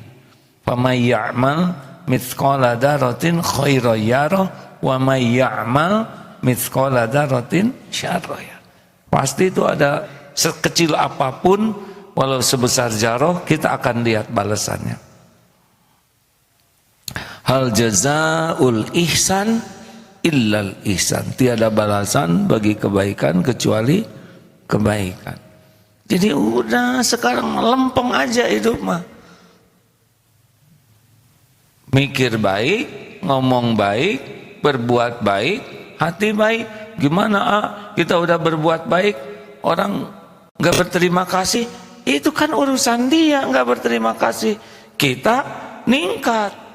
A: faman ya'mal mithqala dzarratin khairan yarah wa may ya'mal mithqala dzarratin syarran yarah. Pasti itu ada sekecil apapun, walau sebesar jarah, kita akan lihat balasannya. Hal jazaul ihsan illal ihsan. Tiada balasan bagi kebaikan kecuali kebaikan. Jadi udah sekarang lempeng aja hidup mah. Mikir baik, ngomong baik, berbuat baik, hati baik. Gimana kita udah berbuat baik, orang gak berterima kasih, itu kan urusan dia gak berterima kasih. Kita ningkat.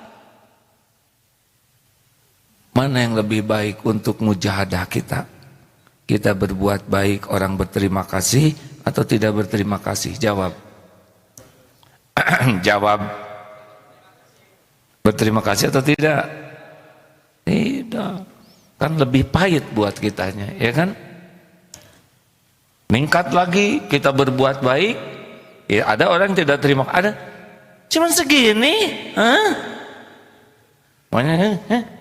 A: Mana yang lebih baik untuk mujahadah kita? Kita berbuat baik, orang berterima kasih atau tidak berterima kasih? Jawab. Jawab. Berterima kasih atau tidak? Tidak. Kan lebih pahit buat kitanya, ya kan? Ningkat lagi, kita berbuat baik. Ya, ada orang yang tidak terima, ada. Cuman segini,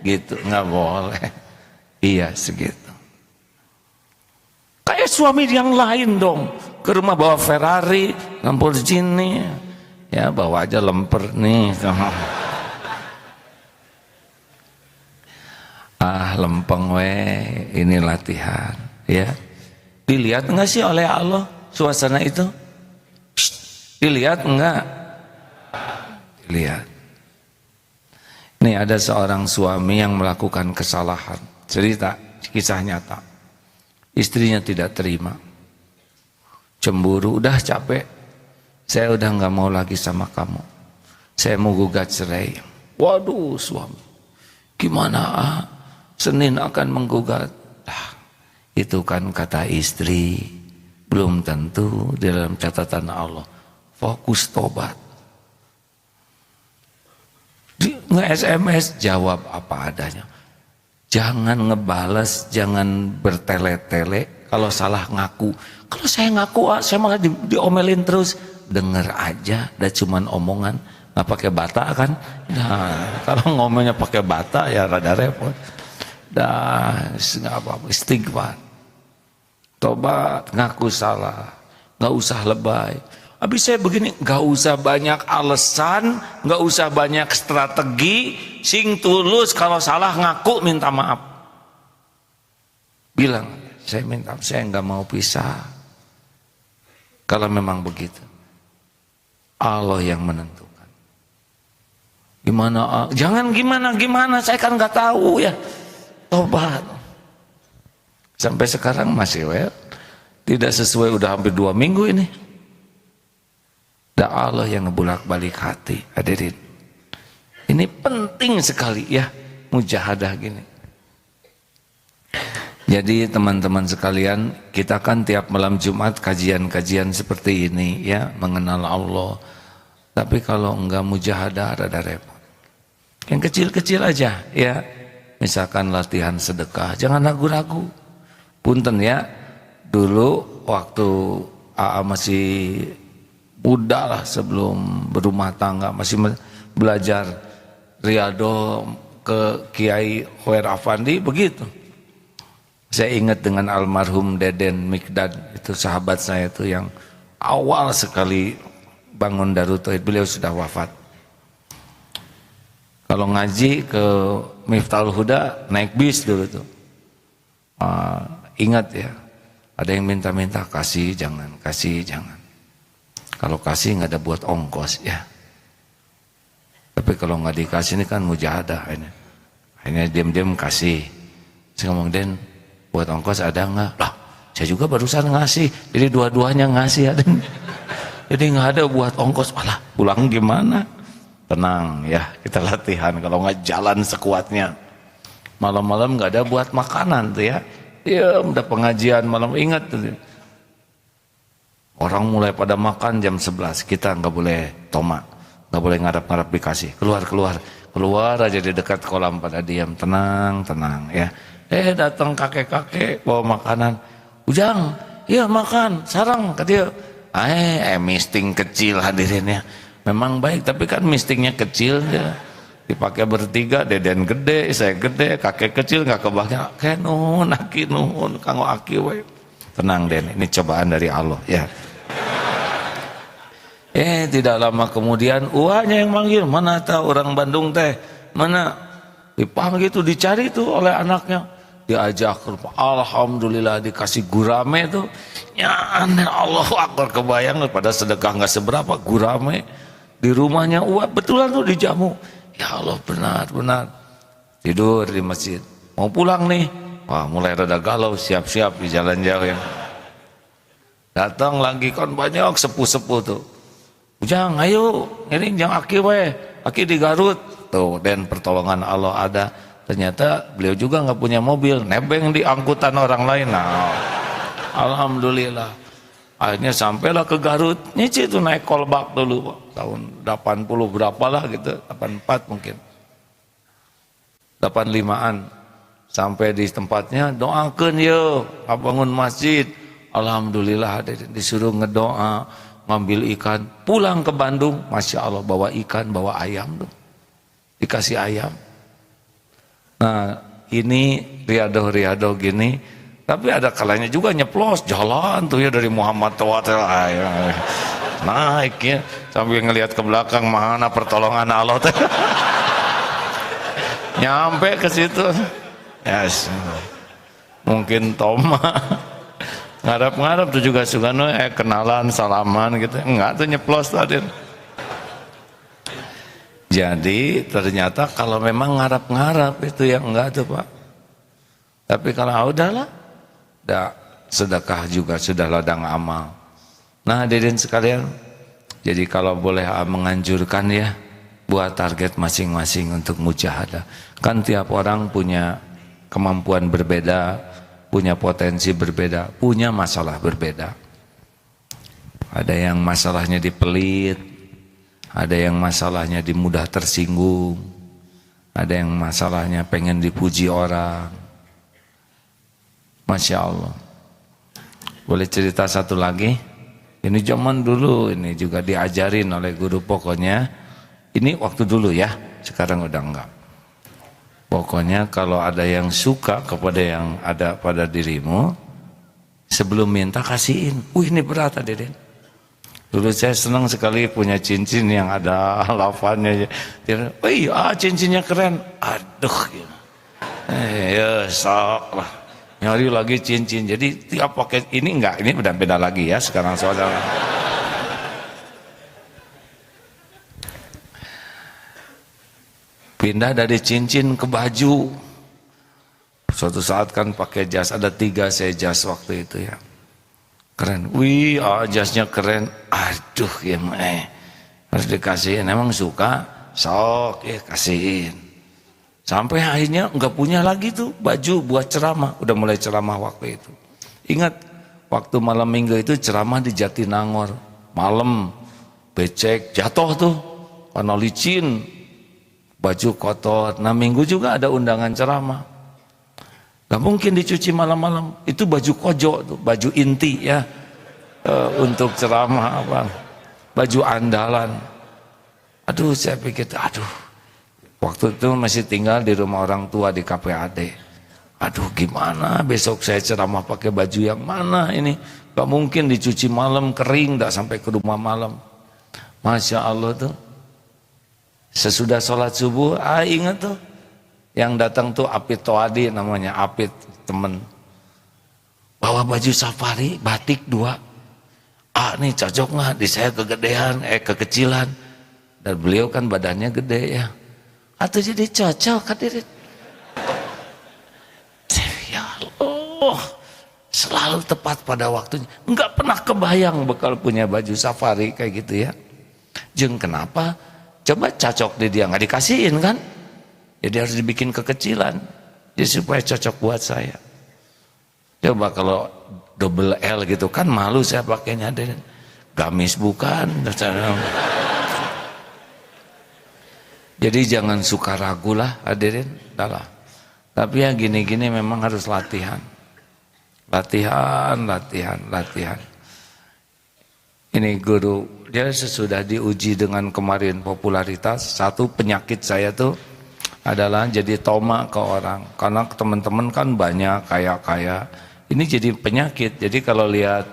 A: gitu, nggak boleh. Iya segitu. Kayak suami yang lain dong, ke rumah bawa Ferrari, Lamborghini, ya bawa aja lemper nih. Lempeng ini latihan, ya. Dilihat enggak sih oleh Allah suasana itu? Dilihat enggak? Dilihat. Nih ada seorang suami yang melakukan kesalahan. Cerita, kisah nyata. Istrinya tidak terima. Cemburu, udah capek. Saya udah enggak mau lagi sama kamu. Saya mau gugat cerai. Waduh suami. Gimana Senin akan menggugat. Itu kan kata istri, belum tentu di dalam catatan Allah. Fokus tobat. Nge-SMS jawab apa adanya. Jangan ngebales, jangan bertele-tele. Kalau salah ngaku. Kalau saya ngaku, saya malah diomelin terus. Dengar aja, dah cuman omongan. Nggak pakai bata kan? Nah, kalau ngomongnya pakai bata ya rada repot. Dah, nggak apa-apa, istighfar. Tobat, ngaku salah. Nggak usah lebay. Habis saya begini, nggak usah banyak alasan, nggak usah banyak strategi, sing tulus kalau salah ngaku minta maaf. Bilang, saya minta, saya nggak mau pisah. Kalau memang begitu, Allah yang menentukan. Gimana? Jangan gimana, saya kan nggak tahu ya. Tobat. Sampai sekarang masih tidak sesuai, udah hampir 2 minggu ini. Dan Allah yang ngebulak-balik hati, hadirin. Ini penting sekali ya, mujahadah gini. Jadi teman-teman sekalian, kita kan tiap malam Jumat kajian-kajian seperti ini ya, mengenal Allah. Tapi kalau enggak mujahadah rada repot. Yang kecil-kecil aja ya. Misalkan latihan sedekah, jangan ragu-ragu. Punten ya, dulu waktu AA masih muda lah, sebelum berumah tangga, masih belajar Riyadho ke Kiai Khair Afandi, begitu. Saya ingat dengan almarhum Deden Mikdad, itu sahabat saya itu yang awal sekali bangun Darut Tauhid, beliau sudah wafat. Kalau ngaji ke Miftahul Huda naik bis dulu tuh. Ingat ya, ada yang minta-minta kasih jangan. Kalau kasih nggak ada buat ongkos ya. Tapi kalau nggak dikasih ini kan mujahadah ini. Akhirnya diam-diam kasih. Saya ngomong, Den, buat ongkos ada nggak? Lah, saya juga barusan ngasih. Jadi dua-duanya ngasih ya, Den. Jadi nggak ada buat ongkos. Alah, pulang gimana? Tenang ya, kita latihan. Kalau nggak jalan sekuatnya. Malam-malam nggak ada buat makanan tuh ya. Ya, udah pengajian malam, ingat tuh. Orang mulai pada makan jam 11, kita nggak boleh tomak, nggak boleh ngarap-ngarap dikasih. Keluar aja di dekat kolam pada diam, tenang ya. Datang kakek-kakek bawa makanan. Ujang, iya makan, sarang katanya. Misting kecil hadirin ya. Memang baik, tapi kan mistingnya kecil ya. Dipakai bertiga, Deden gede, saya gede, kakek kecil nggak kebahagiaan. Kayak aki nuhun, kanggo aki we. Tenang Den, ini cobaan dari Allah ya. Tidak lama kemudian uahnya yang manggil, mana tahu orang Bandung teh Mana? Dipanggil tuh, dicari tuh oleh anaknya. Diajak, alhamdulillah dikasih gurame tuh. Ya aneh, Allahu Akbar, kebayang pada sedekah nggak seberapa, gurame di rumahnya. Wah, betulan tuh dijamu. Ya Allah, benar. Tidur di masjid. Mau pulang nih. Wah, mulai rada galau, siap-siap di jalan jauh yang. Datang lagi kan banyak sepuh-sepuh tuh. Ujang, ayo, ini jang aki we. Aki di Garut. Tuh, dan pertolongan Allah ada. Ternyata beliau juga nggak punya mobil, nebeng di angkutan orang lain. Nah, alhamdulillah. Akhirnya sampailah ke Garut. Nyicil tuh naik kolbak dulu, tahun 80 berapa lah gitu, 84 mungkin. 85-an. Sampai di tempatnya, doakan yo, bangun masjid. Alhamdulillah disuruh ngedoa, ngambil ikan, pulang ke Bandung, Masya Allah, bawa ikan, bawa ayam tuh. Dikasih ayam. Nah, ini riadoh gini, tapi ada kalanya juga nyeplos jalan tuh ya dari Muhammad Tawat naik ya, sambil ngelihat ke belakang mana pertolongan Allah teh. Nyampe ke situ. Yes. Mungkin Toma ngarap-ngarap tuh juga suka kenalan, salaman gitu. Enggak tuh nyeplos tadi. Jadi ternyata kalau memang ngarap-ngarap itu yang enggak tuh Pak. Tapi kalau udahlah, sedekah juga sudah ladang amal. Nah hadirin sekalian, jadi kalau boleh menganjurkan ya, buat target masing-masing untuk mujahadah. Kan tiap orang punya kemampuan berbeda, punya potensi berbeda, punya masalah berbeda. Ada yang masalahnya di pelit, ada yang masalahnya di mudah tersinggung, ada yang masalahnya pengen dipuji orang. Masya Allah. Boleh cerita satu lagi? Ini zaman dulu, ini juga diajarin oleh guru. Pokoknya ini waktu dulu ya, sekarang udah enggak. Pokoknya kalau ada yang suka kepada yang ada pada dirimu, sebelum minta kasihin. Ini berat hadirin. Dulu saya senang sekali punya cincin yang ada lavannya. Dia, cincinnya keren. Aduh, ya sok lah. Nyari lagi cincin. Jadi tiap pakai ini enggak, ini udah beda lagi ya sekarang saudara. Pindah dari cincin ke baju. Suatu saat kan pakai jas, ada 3 saya jas waktu itu ya. Keren, jasnya keren. Aduh ya harus dikasihin. Emang suka, sok ya kasihin. Sampai akhirnya nggak punya lagi tuh baju buat ceramah. Udah mulai ceramah waktu itu. Ingat waktu malam minggu itu ceramah di Jatinangor. Malam becek jatuh tuh, warna licin, baju kotor. Nah minggu juga ada undangan ceramah. Gak mungkin dicuci malam-malam. Itu baju kojo tuh, baju inti ya, untuk ceramah apa, baju andalan. Aduh saya pikir, waktu itu masih tinggal di rumah orang tua di KPAD. Aduh gimana besok saya ceramah pakai baju yang mana ini? Gak mungkin dicuci malam kering, gak sampai ke rumah malam. Masya Allah tuh. Sesudah sholat subuh, ingat tuh. Yang datang tuh Apit Toadi namanya, Apit temen. Bawa baju safari, batik 2. Nih cocok nggak? Di saya kegedean, kekecilan. Dan beliau kan badannya gede ya. Atau jadi cocok hadirin. Ya Allah, selalu tepat pada waktunya. Enggak pernah kebayang bakal punya baju safari kayak gitu ya. Jeng kenapa? Coba cocok di dia, nggak dikasihin kan? Jadi harus dibikin kekecilan, jadi supaya cocok buat saya. Coba kalau double L gitu kan malu saya pakainya, gamis bukan. Jadi jangan suka ragu lah hadirin, adalah. Tapi ya gini-gini memang harus latihan. Latihan. Ini guru, dia sesudah diuji dengan kemarin popularitas, satu penyakit saya tuh adalah jadi toma ke orang. Karena teman-teman kan banyak kaya-kaya. Ini jadi penyakit. Jadi kalau lihat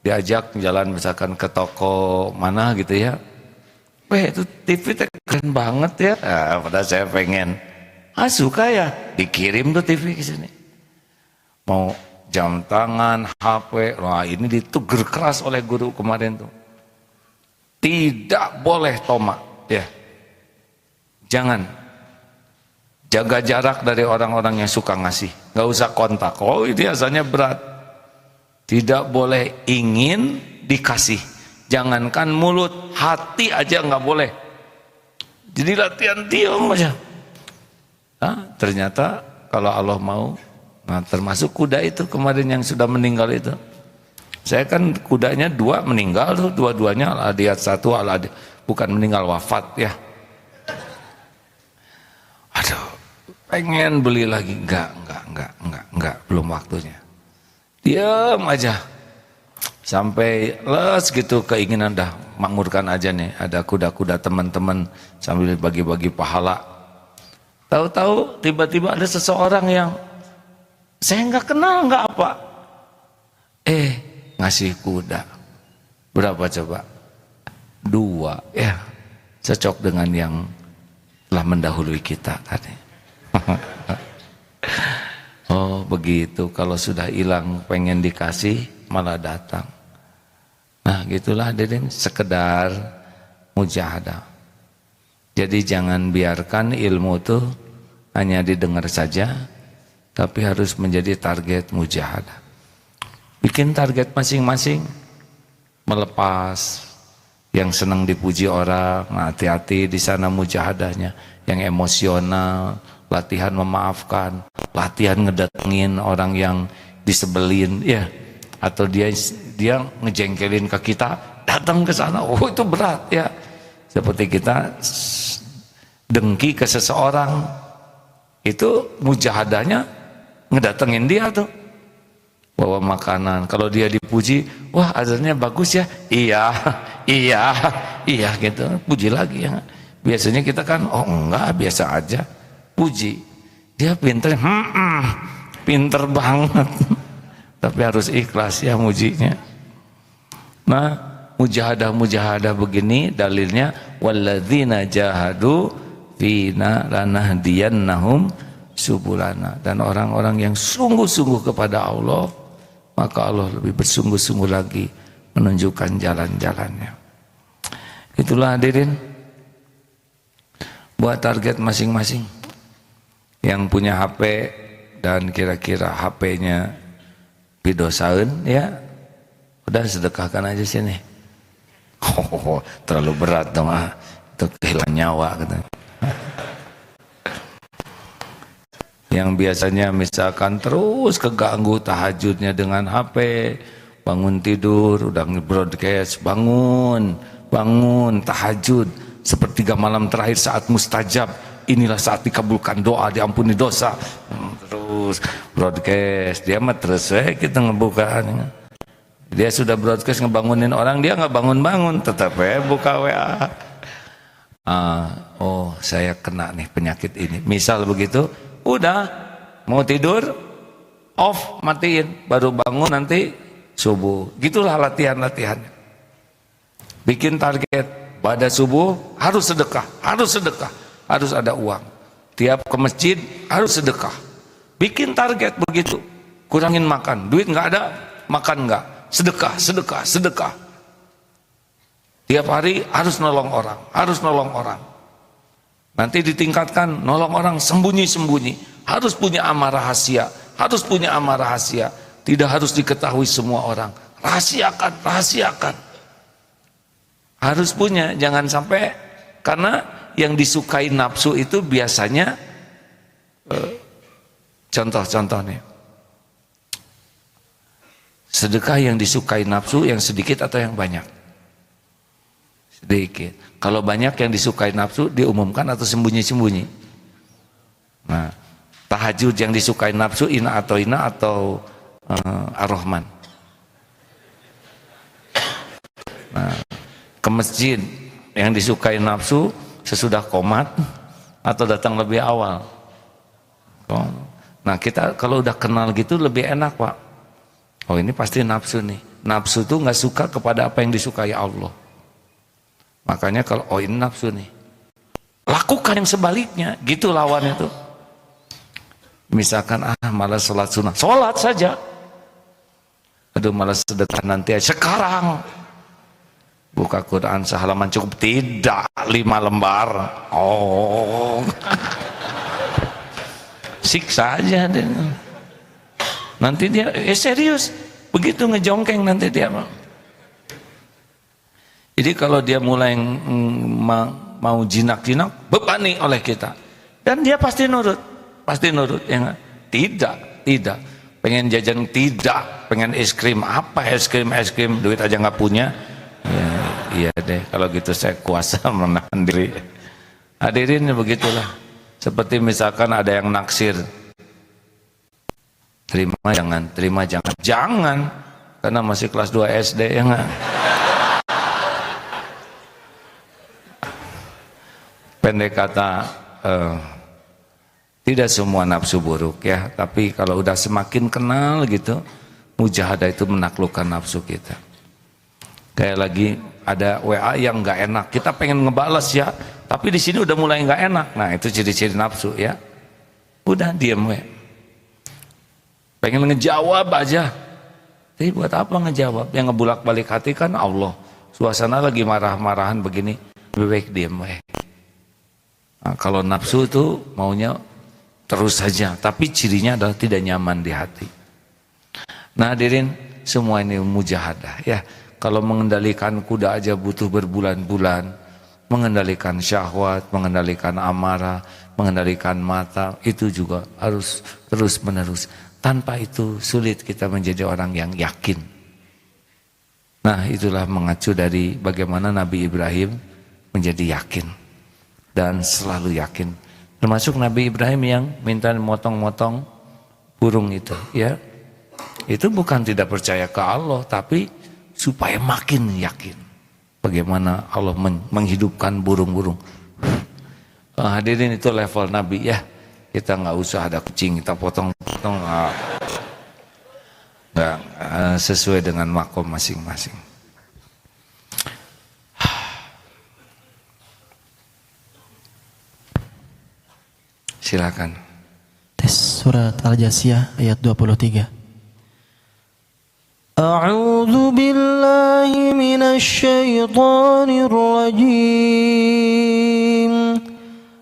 A: diajak jalan misalkan ke toko mana gitu ya, Weh itu TV teh keren banget ya. Padahal saya pengen. Suka ya, dikirim tuh TV ke sini. Mau jam tangan, HP, wah ini ditegur keras oleh guru kemarin tuh. Tidak boleh tomak, ya. Jangan. Jaga jarak dari orang-orang yang suka ngasih. Gak usah kontak. Oh ini asalnya berat. Tidak boleh ingin dikasih. Jangankan mulut, hati aja nggak boleh. Jadi latihan diam aja. Nah, ternyata kalau Allah mau, nah termasuk kuda itu kemarin yang sudah meninggal itu. Saya kan kudanya 2 meninggal tuh, dua-duanya Al-Adiyat 1, bukan meninggal, wafat ya. Aduh, pengen beli lagi, enggak, belum waktunya. Diam aja. Sampai les gitu keinginan dah makmurkan aja nih, ada kuda-kuda teman-teman sambil bagi-bagi pahala. Tahu-tahu tiba-tiba ada seseorang yang saya nggak kenal, nggak apa, ngasih kuda. Berapa coba? 2 ya, cocok dengan yang telah mendahului kita tadi. Oh begitu, kalau sudah hilang pengen dikasih malah datang. Nah gitulah hadirin, sekedar mujahadah. Jadi jangan biarkan ilmu tuh hanya didengar saja, tapi harus menjadi target mujahadah. Bikin target masing-masing. Melepas yang senang dipuji orang, nah, hati-hati di sana mujahadahnya. Yang emosional, latihan memaafkan, latihan ngedatengin orang yang disebelin, ya. Atau dia ngejengkelin ke kita, datang ke sana, oh itu berat ya. Seperti kita dengki ke seseorang, itu mujahadahnya ngedatengin dia tuh, bawa makanan. Kalau dia dipuji, wah azannya bagus ya, iya gitu, puji lagi ya. Biasanya kita kan, oh enggak, biasa aja, puji. Dia pinter, pinter banget. Tapi harus ikhlas ya mujinya. Nah, mujahadah begini dalilnya, walladzina jahadu fina lanahdiyannahum subulana. Dan orang-orang yang sungguh-sungguh kepada Allah, maka Allah lebih bersungguh-sungguh lagi menunjukkan jalan-jalannya. Itulah hadirin, buat target masing-masing. Yang punya HP dan kira-kira HP-nya bidosaun ya, udah sedekahkan aja sini. Terlalu berat dong, itu kehilangan nyawa katanya. Yang biasanya misalkan terus keganggu tahajudnya dengan HP, bangun tidur udah nge-broadcast, bangun tahajud, sepertiga malam terakhir saat mustajab, inilah saat dikabulkan doa, diampuni dosa. Terus broadcast, dia mah terus kita ngebukaan. Dia sudah broadcast ngebangunin orang, dia nggak bangun-bangun, tetap buka WA. Oh saya kena nih penyakit ini, misal begitu. Udah mau tidur, off, matiin, baru bangun nanti subuh. Gitulah latihan-latihannya. Bikin target pada subuh harus sedekah, harus ada uang. Tiap ke masjid harus sedekah. Bikin target begitu. Kurangin makan, duit nggak ada, makan nggak, sedekah. Tiap hari harus nolong orang. Nanti ditingkatkan, nolong orang sembunyi-sembunyi. Harus punya amarah rahasia. Tidak harus diketahui semua orang. Rahasiakan. Harus punya, jangan sampai, karena yang disukai nafsu itu biasanya, contoh nih, sedekah yang disukai nafsu yang sedikit atau yang banyak? Sedikit. Kalau banyak yang disukai nafsu diumumkan atau sembunyi-sembunyi? Nah, tahajud yang disukai nafsu ina atau ar-Rahman. Nah, ke masjid yang disukai nafsu sesudah qomat atau datang lebih awal? Nah, kita kalau udah kenal gitu lebih enak, Pak. Oh, ini pasti nafsu nih. Nafsu tuh nggak suka kepada apa yang disukai Allah. Makanya kalau ini nafsu nih, lakukan yang sebaliknya, gitu lawannya tuh. Misalkan malas sholat sunnah, sholat saja. Aduh malas sedekah nanti aja. Sekarang buka Quran sehalaman cukup, tidak 5 lembar. Oh, siksa aja deh. Nanti dia serius, begitu ngejongkeng nanti dia. Jadi kalau dia mulai mau jinak-jinak, bebani oleh kita, dan dia pasti nurut ya enggak? Tidak. Pengen jajan tidak, pengen es krim, apa es krim, duit aja nggak punya. Ya, iya deh, kalau gitu saya kuasa menahan diri. Hadirin begitulah. Seperti misalkan ada yang naksir, terima jangan, karena masih kelas 2 SD ya enggak? Pendek kata, tidak semua nafsu buruk ya, tapi kalau udah semakin kenal gitu, mujahadah itu menaklukkan nafsu kita. Kayak lagi ada WA yang nggak enak, kita pengen ngebales ya, tapi di sini udah mulai nggak enak. Nah itu ciri-ciri nafsu ya. Udah diem we. Pengen ngejawab aja, tapi buat apa ngejawab? Yang ngebulak-balik hati kan Allah. Suasana lagi marah-marahan begini, lebih baik diem we. Nah, kalau nafsu itu maunya terus saja, tapi cirinya adalah tidak nyaman di hati. Nah hadirin, semua ini mujahadah ya. Kalau mengendalikan kuda aja butuh berbulan-bulan, mengendalikan syahwat, mengendalikan amarah, mengendalikan mata, itu juga harus terus menerus. Tanpa itu sulit kita menjadi orang yang yakin. Nah itulah mengacu dari bagaimana Nabi Ibrahim menjadi yakin dan selalu yakin. Termasuk Nabi Ibrahim yang minta motong-motong burung itu ya. Itu bukan tidak percaya ke Allah, tapi supaya makin yakin bagaimana Allah menghidupkan burung-burung. Hadirin, itu level Nabi ya. Kita nggak usah ada kucing kita potong-potong, nggak sesuai dengan makom masing-masing. Silakan.
B: Tes surat Al-Jasiyah ayat 23. A'udzu billahi minasy syaithanir rajim.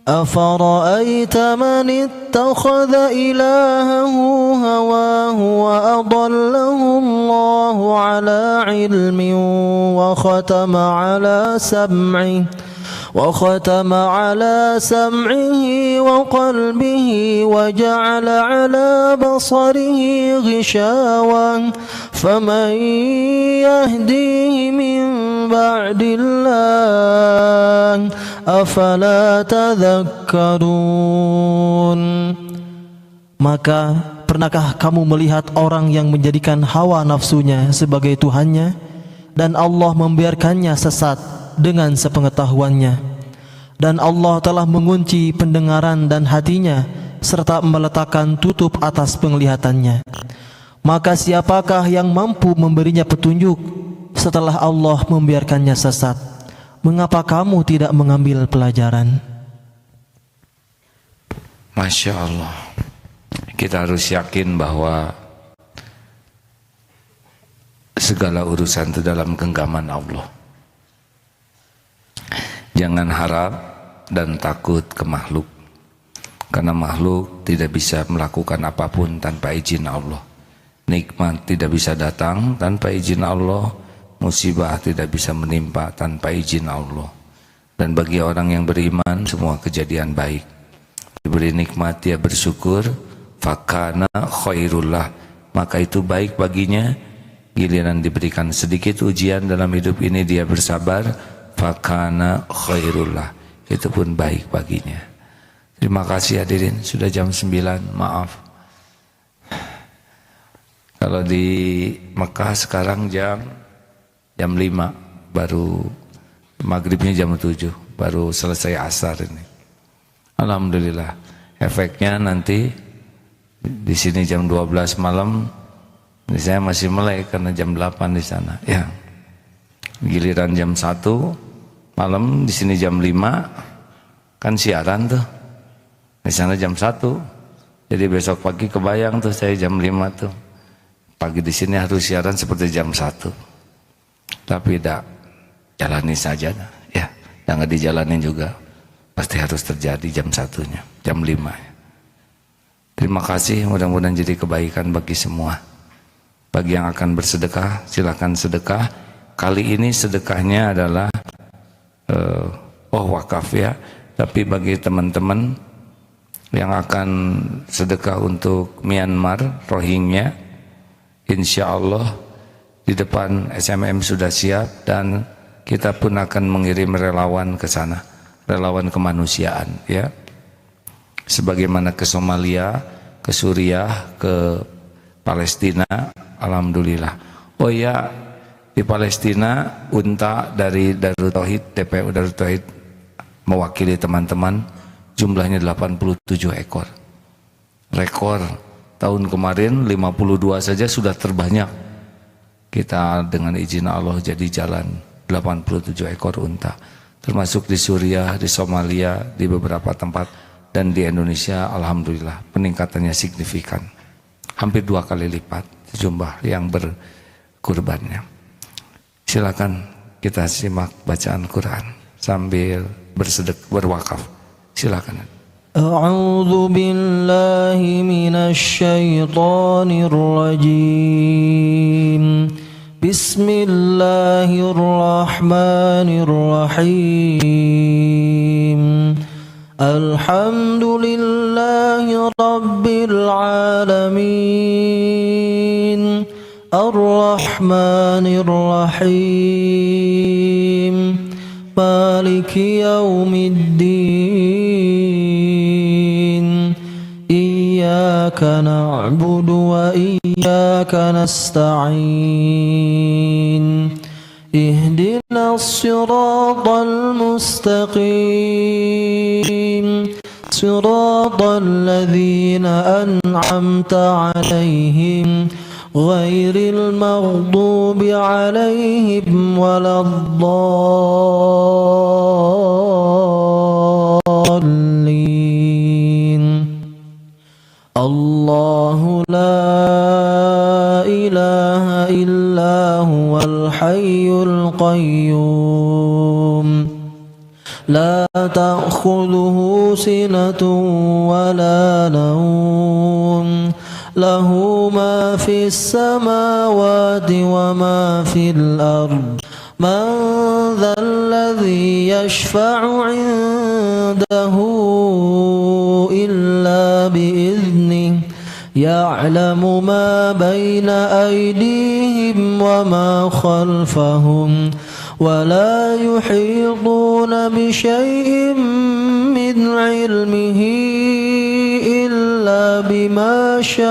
B: Afara'aita man ittakhadha ilahahu hawahu wa adallahu Allahu ala ilmin wa khatama ala sam'ihi وختم على سمعه وقلبه وجعل على بصره غشاوة فمن يهديه من بعد الله أفلا تذكرون. Maka pernahkah kamu melihat orang yang menjadikan hawa nafsunya sebagai Tuhannya dan Allah membiarkannya sesat dengan sepengetahuannya, dan Allah telah mengunci pendengaran dan hatinya serta meletakkan tutup atas penglihatannya. Maka siapakah yang mampu memberinya petunjuk setelah Allah membiarkannya sesat? Mengapa kamu tidak mengambil pelajaran?
A: Masya Allah. Kita harus yakin bahwa segala urusan itu dalam genggaman Allah. Jangan harap dan takut ke makhluk, karena makhluk tidak bisa melakukan apapun tanpa izin Allah. Nikmat tidak bisa datang tanpa izin Allah, musibah tidak bisa menimpa tanpa izin Allah. Dan bagi orang yang beriman, semua kejadian baik. Diberi nikmat dia bersyukur, fakana khairullah, maka itu baik baginya. Giliran diberikan sedikit ujian dalam hidup ini, dia bersabar, fakana khairullah, itu pun baik baginya. Terima kasih hadirin, sudah jam 9, maaf. Kalau di Mekah sekarang jam 5, baru maghribnya jam 7, baru selesai asar ini. Alhamdulillah. Efeknya nanti di sini jam 12 malam, saya masih melek karena jam 8 di sana. Ya. Giliran jam 1 malam, di sini jam 5, kan siaran tuh. Di sana jam 1. Jadi besok pagi kebayang tuh saya jam 5 tuh. Pagi di sini harus siaran seperti jam 1. Tapi tidak, jalani saja dah. Ya, jangan dijalanin juga. Pasti harus terjadi jam 1-nya, jam 5. Terima kasih, mudah-mudahan jadi kebaikan bagi semua. Bagi yang akan bersedekah, silakan sedekah. Kali ini sedekahnya adalah wakaf ya. Tapi bagi teman-teman yang akan sedekah untuk Myanmar, Rohingya, insya Allah di depan SMM sudah siap dan kita pun akan mengirim relawan ke sana, relawan kemanusiaan ya. Sebagaimana ke Somalia, ke Suriah, ke Palestina, alhamdulillah. Oh ya, di Palestina UNTA dari Darut Tauhid, TPU Darut Tauhid mewakili teman-teman, jumlahnya 87 ekor. Rekor tahun kemarin 52 saja sudah terbanyak. Kita dengan izin Allah jadi jalan 87 ekor unta. Termasuk di Suriah, di Somalia, di beberapa tempat. Dan di Indonesia alhamdulillah peningkatannya signifikan. Hampir 2 kali lipat jumlah yang berkurbannya. Silakan kita simak bacaan Quran sambil berwakaf. Silakan.
B: A'udzu billahi minasy syaithanir rajim. Bismillahirrahmanirrahim. Alhamdulillahi rabbil alamin. Ar-Rahmanir Rahim. Maliki yaumiddin. Iyyaka na'budu wa iyyaka nasta'in. Ihdinas siratal mustaqim. Siratal ladzina an'amta 'alaihim ghairil maghdubi 'alaihim waladdallin. Allahu la ilaha illa huwal hayyul qayyum. La ta'khudhuhu sinatun wa la nawm. Lahu ma fis samawati wa ma fil ard. Man dhal ladzi yashfa'u 'indahu illa bi'idhnihi. Ya'lamu ma bayna aydihim wa ma khalfahum. ولا يحيطون بشيء من علمه إلا بما شاء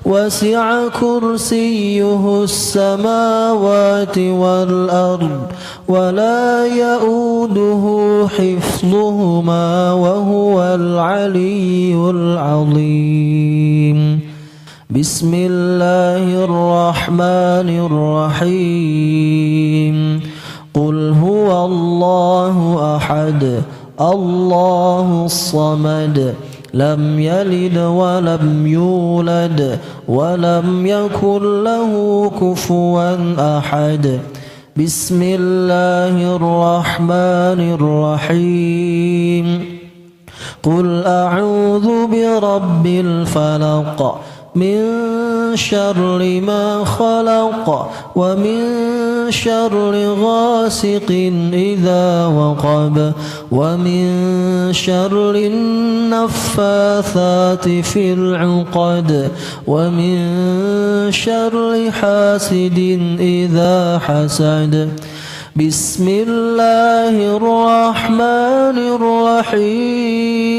B: وسع كرسيه السماوات والأرض ولا يؤوده حفظهما وهو العلي العظيم. بسم الله الرحمن الرحيم. قل هو الله أحد الله الصمد لم يلد ولم يولد ولم يكن له كفوا أحد. بسم الله الرحمن الرحيم. قل أعوذ برب الفلق من شر ما خلق ومن شر غاسق إذا وقب ومن شر النفاثات في العقد ومن شر حاسد إذا حسد. بسم الله الرحمن الرحيم.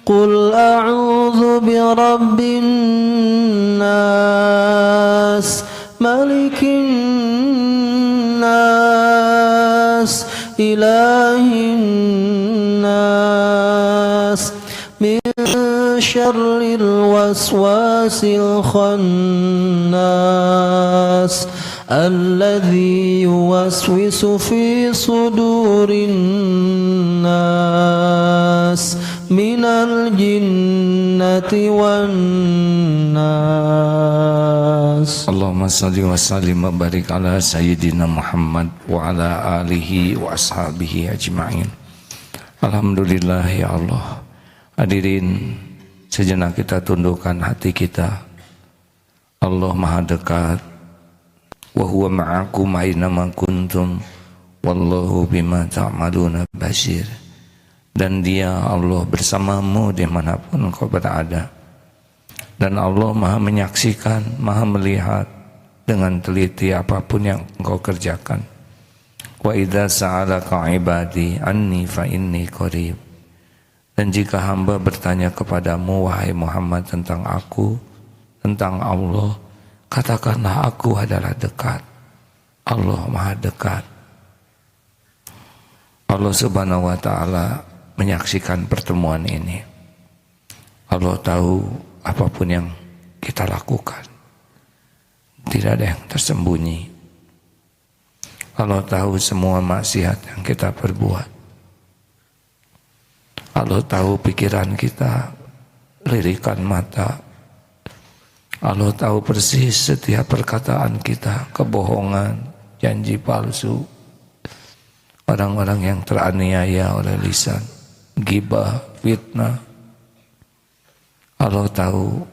B: قل أعوذ برب الناس ملك الناس إله الناس من شر الوسواس الخناس الذي يوسوس في صدور الناس من الجنة والناس.
A: Allahumma salli wa sallim wa barik ala sayyidina Muhammad wa ala alihi wa ashabihi ajma'in. Alhamdulillah ya Allah. Hadirin, sejenak kita tundukkan hati kita. Allah Maha dekat. Wa huwa ma'akum aina ma kuntum wallahu bima ta'maluna basir. Dan Dia Allah bersamamu dimanapun kau berada. Dan Allah Maha menyaksikan, Maha melihat dengan teliti apapun yang engkau kerjakan. Wa idza sa'alaka ibadi anni fa inni qarib. Dan jika hamba bertanya kepadamu wahai Muhammad tentang aku, tentang Allah, katakanlah aku adalah dekat. Allah Maha dekat. Allah Subhanahu wa taala menyaksikan pertemuan ini. Allah tahu apapun yang kita lakukan. Tidak ada yang tersembunyi. Allah tahu semua maksiat yang kita perbuat. Allah tahu pikiran kita, lirikan mata. Allah tahu persis setiap perkataan kita, kebohongan, janji palsu, orang-orang yang teraniaya oleh lisan, ghibah, fitnah. Allah tahu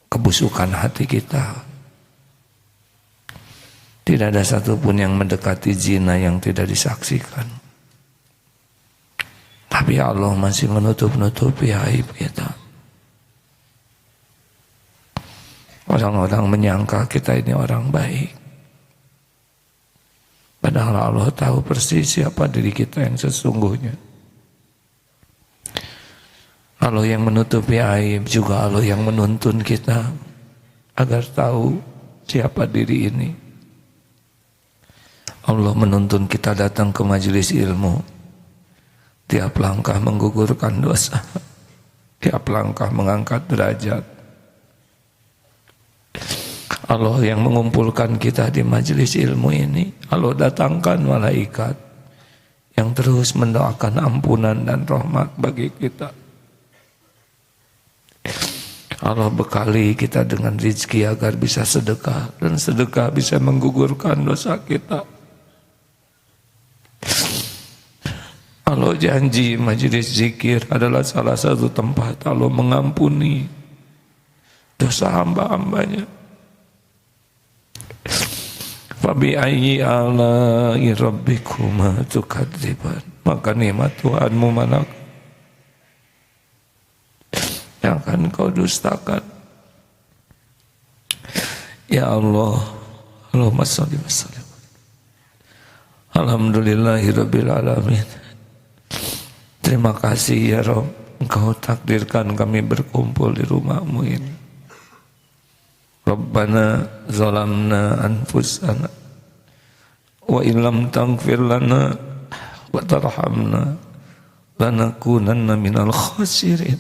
A: kebusukan hati kita. Tidak ada satupun yang mendekati zina yang tidak disaksikan. Tapi Allah masih menutup-nutupi aib kita. Orang-orang menyangka kita ini orang baik. Padahal Allah tahu persis siapa diri kita yang sesungguhnya. Allah yang menutupi aib, juga Allah yang menuntun kita agar tahu siapa diri ini. Allah menuntun kita datang ke majelis ilmu. Tiap langkah menggugurkan dosa, tiap langkah mengangkat derajat. Allah yang mengumpulkan kita di majelis ilmu ini. Allah datangkan malaikat yang terus mendoakan ampunan dan rahmat bagi kita. Allah bekali kita dengan rezeki agar bisa sedekah, dan sedekah bisa menggugurkan dosa kita. Allah janji majelis zikir adalah salah satu tempat Allah mengampuni dosa hamba-hambanya. Fabi ayyi ala'i rabbikuma tukadziban. Maka nikmat Tuhanmu manakah yang akan kau dustakan? Ya Allah, Allahumma shalli wa sallim. Alhamdulillahirabbil alamin. Terima kasih ya Rabb, Engkau takdirkan kami berkumpul di rumah-Mu ini. Rabbana zalamna anfusana wa illam taghfir lana wa tarhamna lanakunanna minal khasirin.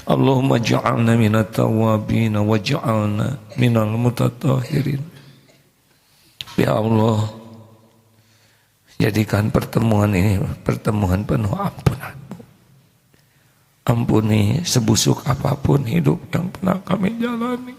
A: Allahumma ja'alna minat tawabin wa ja'alna minal mutatahhirin. Ya Allah, jadikan pertemuan ini pertemuan penuh ampunan-Mu. Ampuni sebusuk apapun hidup yang pernah kami jalani.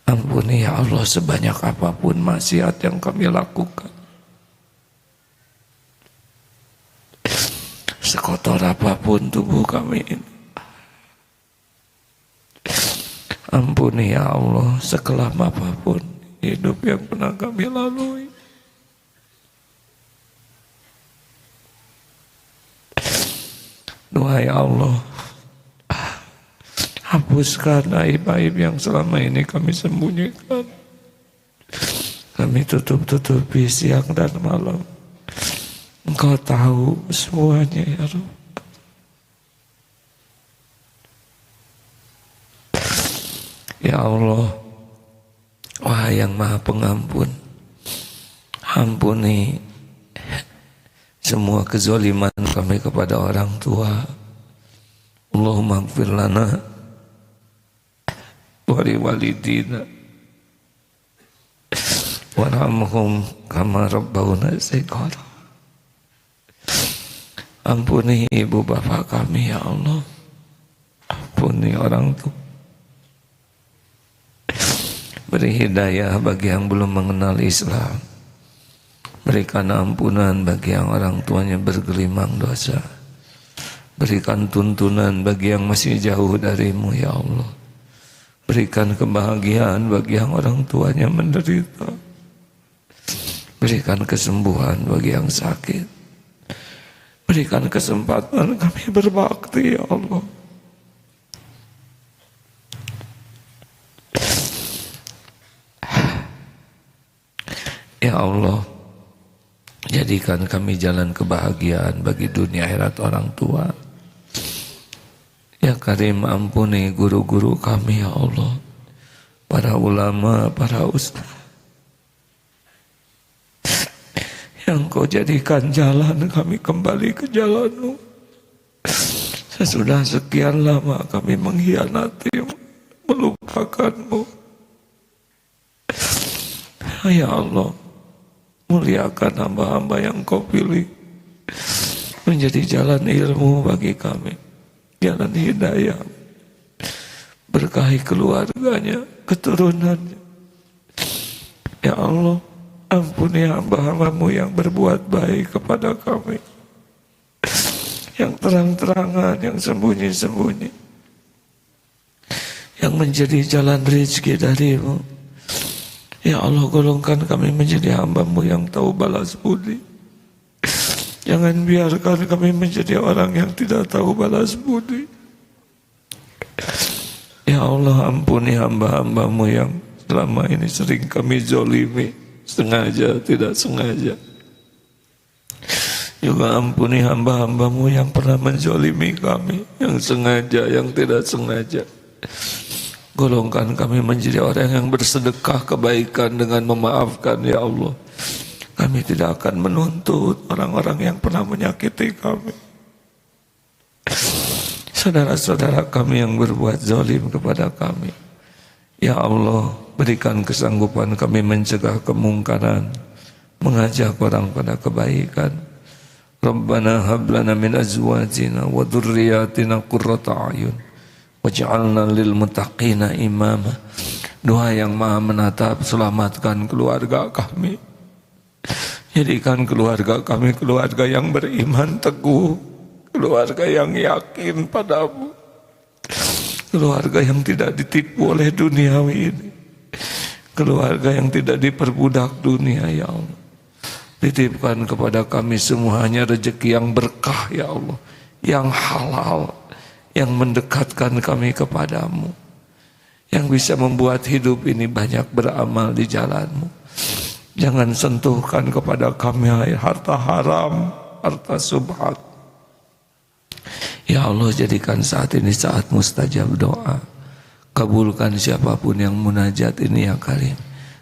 A: Ampuni ya Allah sebanyak apapun maksiat yang kami lakukan. Sekotor apapun tubuh kami ini. Ampuni ya Allah sekelam apapun hidup yang pernah kami lalui. Doa ya Allah, hapuskan aib-aib yang selama ini kami sembunyikan. Kami tutup-tutupi siang dan malam. Engkau tahu semuanya ya Rabb. Ya Allah, wahai yang Maha Pengampun, ampuni semua kezaliman kami kepada orang tua. Allahumma ighfir lana wa liwalidina warhamhum kama rabbawna shighara. Ampuni ibu bapak kami ya Allah, ampuni orang tua. Beri hidayah bagi yang belum mengenal Islam. Berikan ampunan bagi yang orang tuanya bergelimang dosa. Berikan tuntunan bagi yang masih jauh darimu ya Allah. Berikan kebahagiaan bagi yang orang tuanya menderita. Berikan kesembuhan bagi yang sakit. Berikan kesempatan kami berbakti ya Allah. Ya Allah, jadikan kami jalan kebahagiaan bagi dunia akhirat orang tua. Ya Karim, ampuni guru-guru kami ya Allah, para ulama, para ustaz yang Kau jadikan jalan kami kembali ke jalan-Mu. Sesudah sekian lama kami mengkhianati-Mu, melupakan-Mu. Ya Allah, muliakan hamba-hamba yang Kau pilih menjadi jalan ilmu bagi kami, jalan hidayah. Berkahi keluarganya, keturunannya. Ya Allah, ampuni hamba-hamba-Mu yang berbuat baik kepada kami, yang terang-terangan, yang sembunyi-sembunyi, yang menjadi jalan rezeki dari-Mu. Ya Allah, golongkan kami menjadi hamba-Mu yang tahu balas budi. Jangan biarkan kami menjadi orang yang tidak tahu balas budi. Ya Allah, ampuni hamba-hamba-Mu yang selama ini sering kami zolimi, sengaja, tidak sengaja. Juga ampuni hamba-hamba-Mu yang pernah menzolimi kami, yang sengaja, yang tidak sengaja. Golongkan kami menjadi orang yang bersedekah kebaikan dengan memaafkan ya Allah. Kami tidak akan menuntut orang-orang yang pernah menyakiti kami. Saudara-saudara kami yang berbuat zalim kepada kami, ya Allah, berikan kesanggupan kami mencegah kemungkaran, mengajak orang pada kebaikan. Rabbana hab lana min azwajina wa dhurriyyatina qurrata a'yun waj'alna lil muttaqina imama. Doa yang Maha menatap, selamatkan keluarga kami. Jadikan keluarga kami keluarga yang beriman teguh, keluarga yang yakin padamu, keluarga yang tidak ditipu oleh duniawi ini, keluarga yang tidak diperbudak dunia ya Allah. Titipkan kepada kami semuanya rezeki yang berkah ya Allah, yang halal, yang mendekatkan kami kepadamu, yang bisa membuat hidup ini banyak beramal di jalanmu. Jangan sentuhkan kepada kami harta haram, harta subhat. Ya Allah, jadikan saat ini saat mustajab doa. Kabulkan siapapun yang munajat ini ya Karim.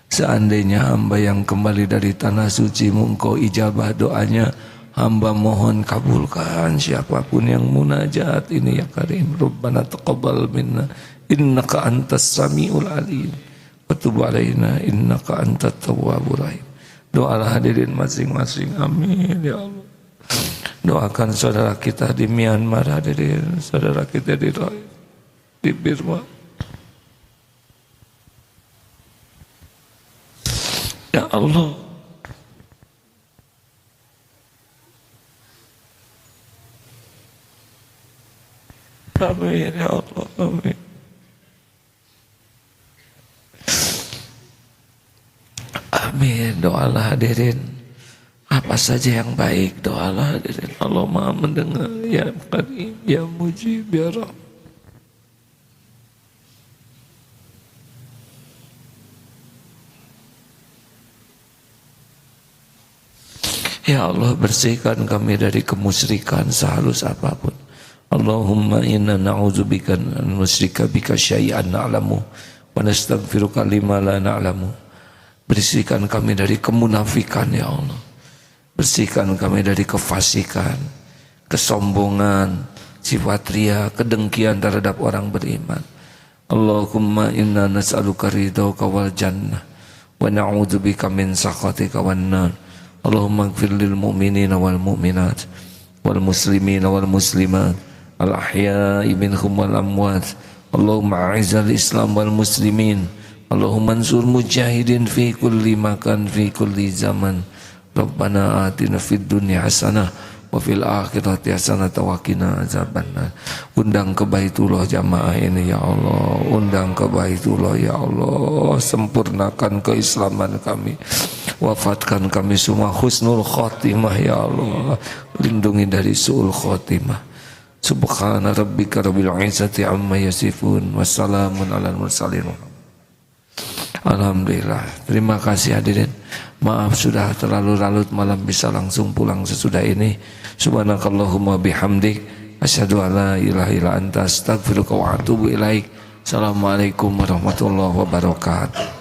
A: Seandainya hamba yang kembali dari tanah suci-Mu, Engkau ijabah doanya, hamba mohon kabulkan siapapun yang munajat ini ya Karim. Rabbana taqabbal minna innaka antas samiul alim wa tub alaina innaka antat tawwabur rahim. Doalah hadirin masing-masing, amin ya Allah. Doakan saudara kita di Myanmar hadirin, saudara kita di Burma. Ya Allah, amin ya Allah, amin. Amin. Doalah hadirin, apa saja yang baik doalah hadirin. Allah Maha mendengar, ya Karim, ya Mujib, ya Rahman. Ya Allah, bersihkan kami dari kemusyrikan sehalus apapun. Allahumma inna na'udzubika an nusyrika bika syai'an na'lamu wa nastaghfiruka lima la na'lamu. Bersihkan kami dari kemunafikan ya Allah, Bersihkan kami dari kefasikan, kesombongan, sifat ria, kedengkian terhadap orang beriman. Allahumma inna nas'aluka ridhaka wal jannah wa na'udzubika min sakhatika wan nar. Allahumma ighfir lil mu'minina wal mu'minat wal muslimina wal muslimat al ahya'i minhum wal amwat. Allahumma a'izzal islam wal muslimin. Allahumma ansur mujahidin fi kulli makan fi kulli zaman. Rabbana atina fid dunya hasanah wa fil akhirati hasanah wa qina azabannar. Undang ke Baitullah jamaah ini ya Allah, undang ke Baitullah ya Allah, sempurnakan keislaman kami, wafatkan kami semua husnul khotimah ya Allah, lindungi dari su'ul khotimah. Subhana rabbika rabbil izzati amma yasifun, wassalamun alal mursalin. Alhamdulillah. Terima kasih hadirin. Maaf sudah terlalu larut malam, bisa langsung pulang sesudah ini. Subhanakallahumma bihamdik asyhadu an la ilaha illa anta astaghfiruka wa atubu ilaik. Assalamualaikum warahmatullahi wabarakatuh.